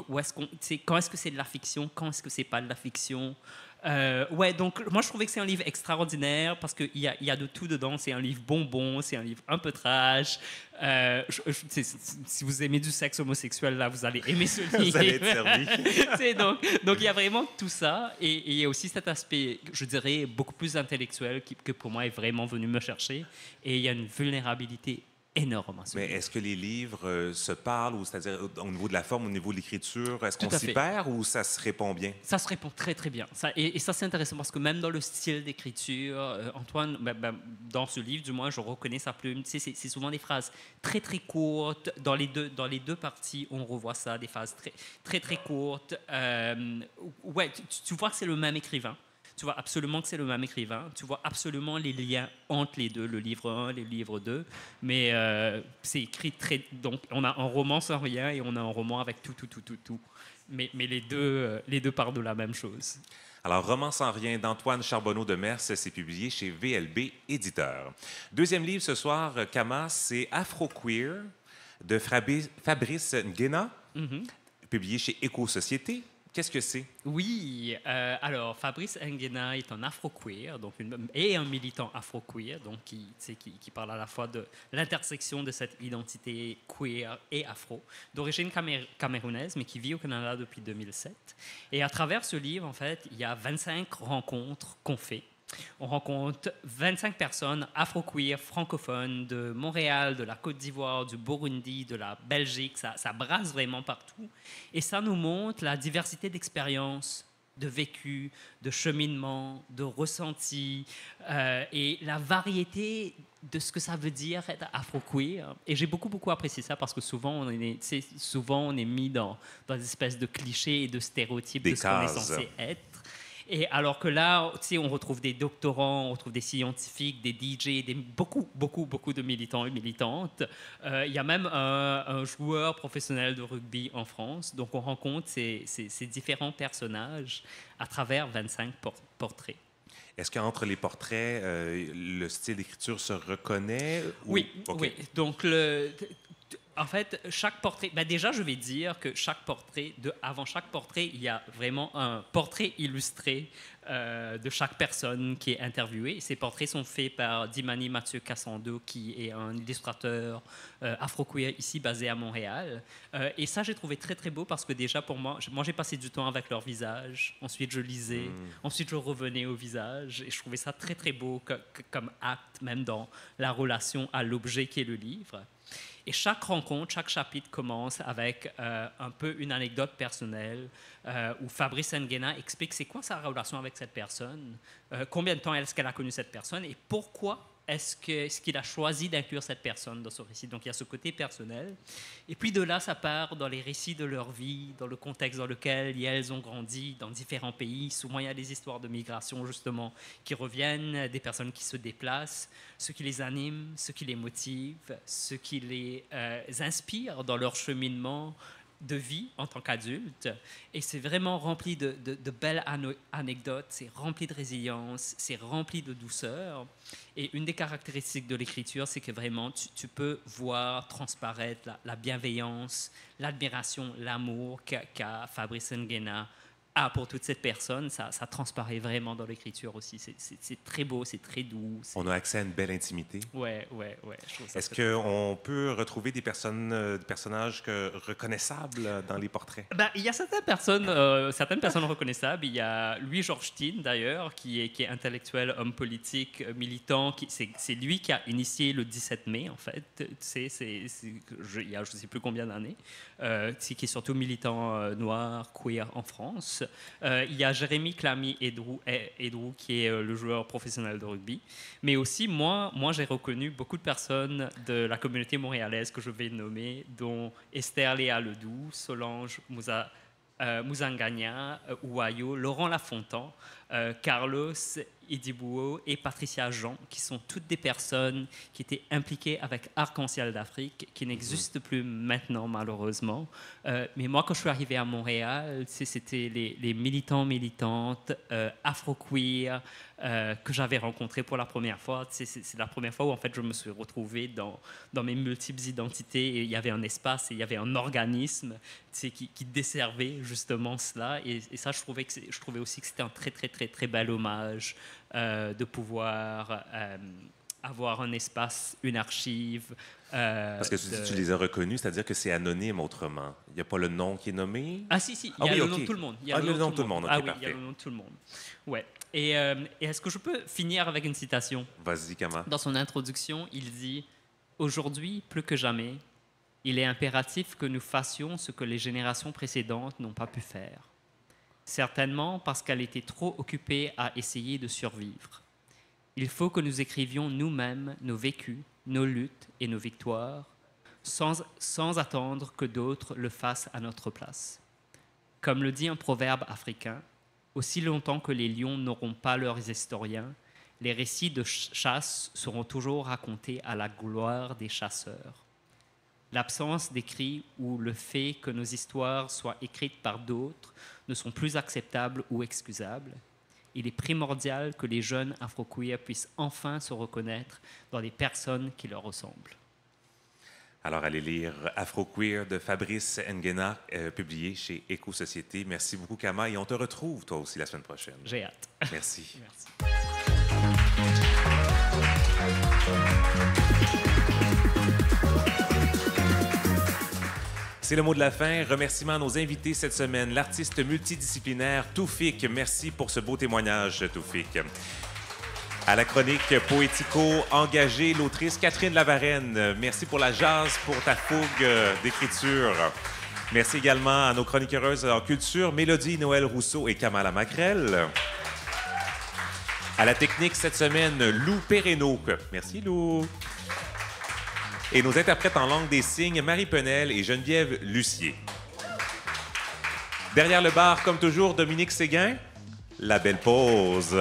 Quand est-ce que c'est de la fiction? Quand est-ce que c'est pas de la fiction? Ouais, donc moi je trouvais que c'est un livre extraordinaire parce qu'il y a de tout dedans. C'est un livre bonbon, c'est un livre un peu trash. Si vous aimez du sexe homosexuel, là, vous allez aimer ce livre. Vous allez être servi. donc il y a vraiment tout ça. Et il y a aussi cet aspect, je dirais, beaucoup plus intellectuel que pour moi est vraiment venu me chercher. Et il y a une vulnérabilité énorme. Mais est-ce que les livres se parlent, ou c'est-à-dire au niveau de la forme, au niveau de l'écriture, est-ce qu'on Tout à s'y fait. perd ou ça se répond bien? Ça se répond très, très bien. Et ça, c'est intéressant parce que même dans le style d'écriture, Antoine, dans ce livre, du moins, je reconnais sa plume. Tu sais, c'est souvent des phrases très, très courtes. Dans les deux parties, on revoit ça, des phrases très, très, très courtes. Ouais, tu vois que c'est le même écrivain. Tu vois absolument que c'est le même écrivain. Tu vois absolument les liens entre les deux, le livre 1, le livre 2. Mais c'est écrit très... Donc, on a un roman sans rien et on a un roman avec tout. Mais les deux parlent de la même chose. Alors, Roman sans rien d'Antoine Charbonneau de Mers, c'est publié chez VLB Éditeur. Deuxième livre ce soir, Kama, c'est Afro-Queer de Fabrice Nguena, publié chez Éco-Société. Qu'est-ce que c'est? Oui, alors Fabrice Nguena est un afro-queer et un militant afro-queer, donc qui parle à la fois de l'intersection de cette identité queer et afro, d'origine camerounaise, mais qui vit au Canada depuis 2007. Et à travers ce livre, en fait, il y a 25 rencontres qu'on fait. On rencontre 25 personnes afro-queer, francophones, de Montréal, de la Côte d'Ivoire, du Burundi, de la Belgique. Ça brasse vraiment partout. Et ça nous montre la diversité d'expériences, de vécu, de cheminement, de ressentis et la variété de ce que ça veut dire être afro-queer. Et j'ai beaucoup apprécié ça parce que souvent, on est mis dans des espèces de clichés et de stéréotypes de ce qu'on est censé être. Et alors que là, on retrouve des doctorants, on retrouve des scientifiques, des DJ, beaucoup de militants et militantes. Il y a même un joueur professionnel de rugby en France. Donc, on rencontre ces différents personnages à travers 25 portraits. Est-ce qu'entre les portraits, le style d'écriture se reconnaît? Oui, oui. Donc, en fait, chaque portrait... déjà, je vais dire que avant chaque portrait, il y a vraiment un portrait illustré de chaque personne qui est interviewée. Ces portraits sont faits par Dimani Mathieu Cassando, qui est un illustrateur afro-queer ici, basé à Montréal. Et ça, j'ai trouvé très, très beau parce que déjà, pour moi, j'ai passé du temps avec leur visage. Ensuite, je lisais. Ensuite, je revenais au visage. Et je trouvais ça très, très beau comme acte, même dans la relation à l'objet qui est le livre. Et chaque rencontre, chaque chapitre commence avec un peu une anecdote personnelle où Fabrice Nguena explique c'est quoi sa relation avec cette personne, combien de temps est-ce qu'elle a connu cette personne et pourquoi est-ce qu'il a choisi d'inclure cette personne dans son récit. Donc il y a ce côté personnel. Et puis de là, ça part dans les récits de leur vie, dans le contexte dans lequel elles ont grandi, dans différents pays. Souvent, il y a des histoires de migration, justement, qui reviennent, des personnes qui se déplacent, ce qui les anime, ce qui les motive, ce qui les inspire dans leur cheminement de vie en tant qu'adulte. Et c'est vraiment rempli de belles anecdotes, c'est rempli de résilience, c'est rempli de douceur. Et une des caractéristiques de l'écriture, c'est que vraiment, tu peux voir transparaître la bienveillance, l'admiration, l'amour qu'a Fabrice Nguena pour toute cette personne, ça transparaît vraiment dans l'écriture aussi. C'est très beau, c'est très doux. On a accès à une belle intimité. Ouais. Est-ce qu'on peut retrouver des personnages reconnaissables dans les portraits? Il y a certaines personnes reconnaissables. Il y a Louis-Georges Tine, d'ailleurs, qui est intellectuel, homme politique, militant. C'est lui qui a initié le 17 mai, en fait. Il y a je ne sais plus combien d'années. Qui est surtout militant noir, queer en France. Il y a Jérémy Clammy-Edrou, qui est le joueur professionnel de rugby. Mais aussi, moi j'ai reconnu beaucoup de personnes de la communauté montréalaise que je vais nommer, dont Esther Léa Ledoux, Solange Mouzangania, Ouayo, Laurent Lafontan, Carlos Idibouo et Patricia Jean, qui sont toutes des personnes qui étaient impliquées avec Arc-en-Ciel d'Afrique, qui n'existent plus maintenant, malheureusement. Mais moi, quand je suis arrivé à Montréal, c'était les militantes afro-queer que j'avais rencontrées pour la première fois. C'est la première fois où, en fait, je me suis retrouvé dans mes multiples identités. Et il y avait un espace et il y avait un organisme qui desservait justement cela. Et ça, je trouvais aussi que c'était un très, très, très, très bel hommage de pouvoir avoir un espace, une archive. Parce que tu les as reconnus, c'est-à-dire que c'est anonyme autrement. Il n'y a pas le nom qui est nommé? Ah si, il y a le nom de tout le monde. Il y a le nom de tout le monde, il y a le nom de tout le monde. Ouais. Et est-ce que je peux finir avec une citation? Vas-y, Kama. Dans son introduction, il dit « Aujourd'hui, plus que jamais, il est impératif que nous fassions ce que les générations précédentes n'ont pas pu faire. Certainement parce qu'elle était trop occupée à essayer de survivre. Il faut que nous écrivions nous-mêmes nos vécus, nos luttes et nos victoires, sans attendre que d'autres le fassent à notre place. Comme le dit un proverbe africain, aussi longtemps que les lions n'auront pas leurs historiens, les récits de chasse seront toujours racontés à la gloire des chasseurs. L'absence d'écrits ou le fait que nos histoires soient écrites par d'autres ne sont plus acceptables ou excusables. Il est primordial que les jeunes afro-queers puissent enfin se reconnaître dans des personnes qui leur ressemblent. » Alors, allez lire Afro-Queer de Fabrice Nguena, publié chez Éco-Société. Merci beaucoup, Kama, et on te retrouve, toi aussi, la semaine prochaine. J'ai hâte. Merci. Merci. C'est le mot de la fin. Remerciements à nos invités cette semaine. L'artiste multidisciplinaire Toufik. Merci pour ce beau témoignage, Toufik. À la chronique poético-engagée, l'autrice Catherine Lavarenne. Merci pour la jase, pour ta fougue d'écriture. Merci également à nos chroniqueuses en culture, Mélodie Noël Rousseau et Kamala Macrel. À la technique cette semaine, Lou Perreno. Merci, Lou. Et nos interprètes en langue des signes, Marie Penel et Geneviève Lucier. Derrière le bar, comme toujours, Dominique Séguin. La belle pause.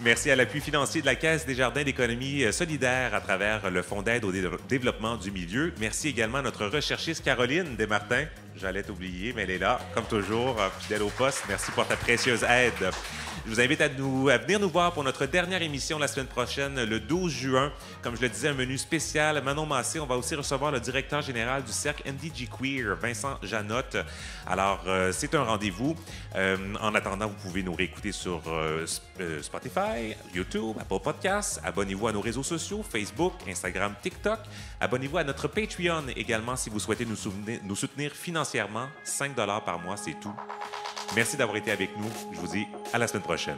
Merci à l'appui financier de la Caisse des Jardins d'économie solidaire à travers le Fonds d'aide au développement du milieu. Merci également à notre recherchiste Caroline Desmartins. J'allais t'oublier, mais elle est là, comme toujours, fidèle au poste. Merci pour ta précieuse aide. Je vous invite à venir nous voir pour notre dernière émission la semaine prochaine, le 12 juin. Comme je le disais, un menu spécial. Manon Massé, on va aussi recevoir le directeur général du Cercle NDG Queer, Vincent Janotte. Alors, c'est un rendez-vous. En attendant, vous pouvez nous réécouter sur Spotify, YouTube, Apple Podcasts. Abonnez-vous à nos réseaux sociaux, Facebook, Instagram, TikTok. Abonnez-vous à notre Patreon également si vous souhaitez nous soutenir financièrement. 5 $ par mois, c'est tout. Merci d'avoir été avec nous. Je vous dis à la semaine prochaine.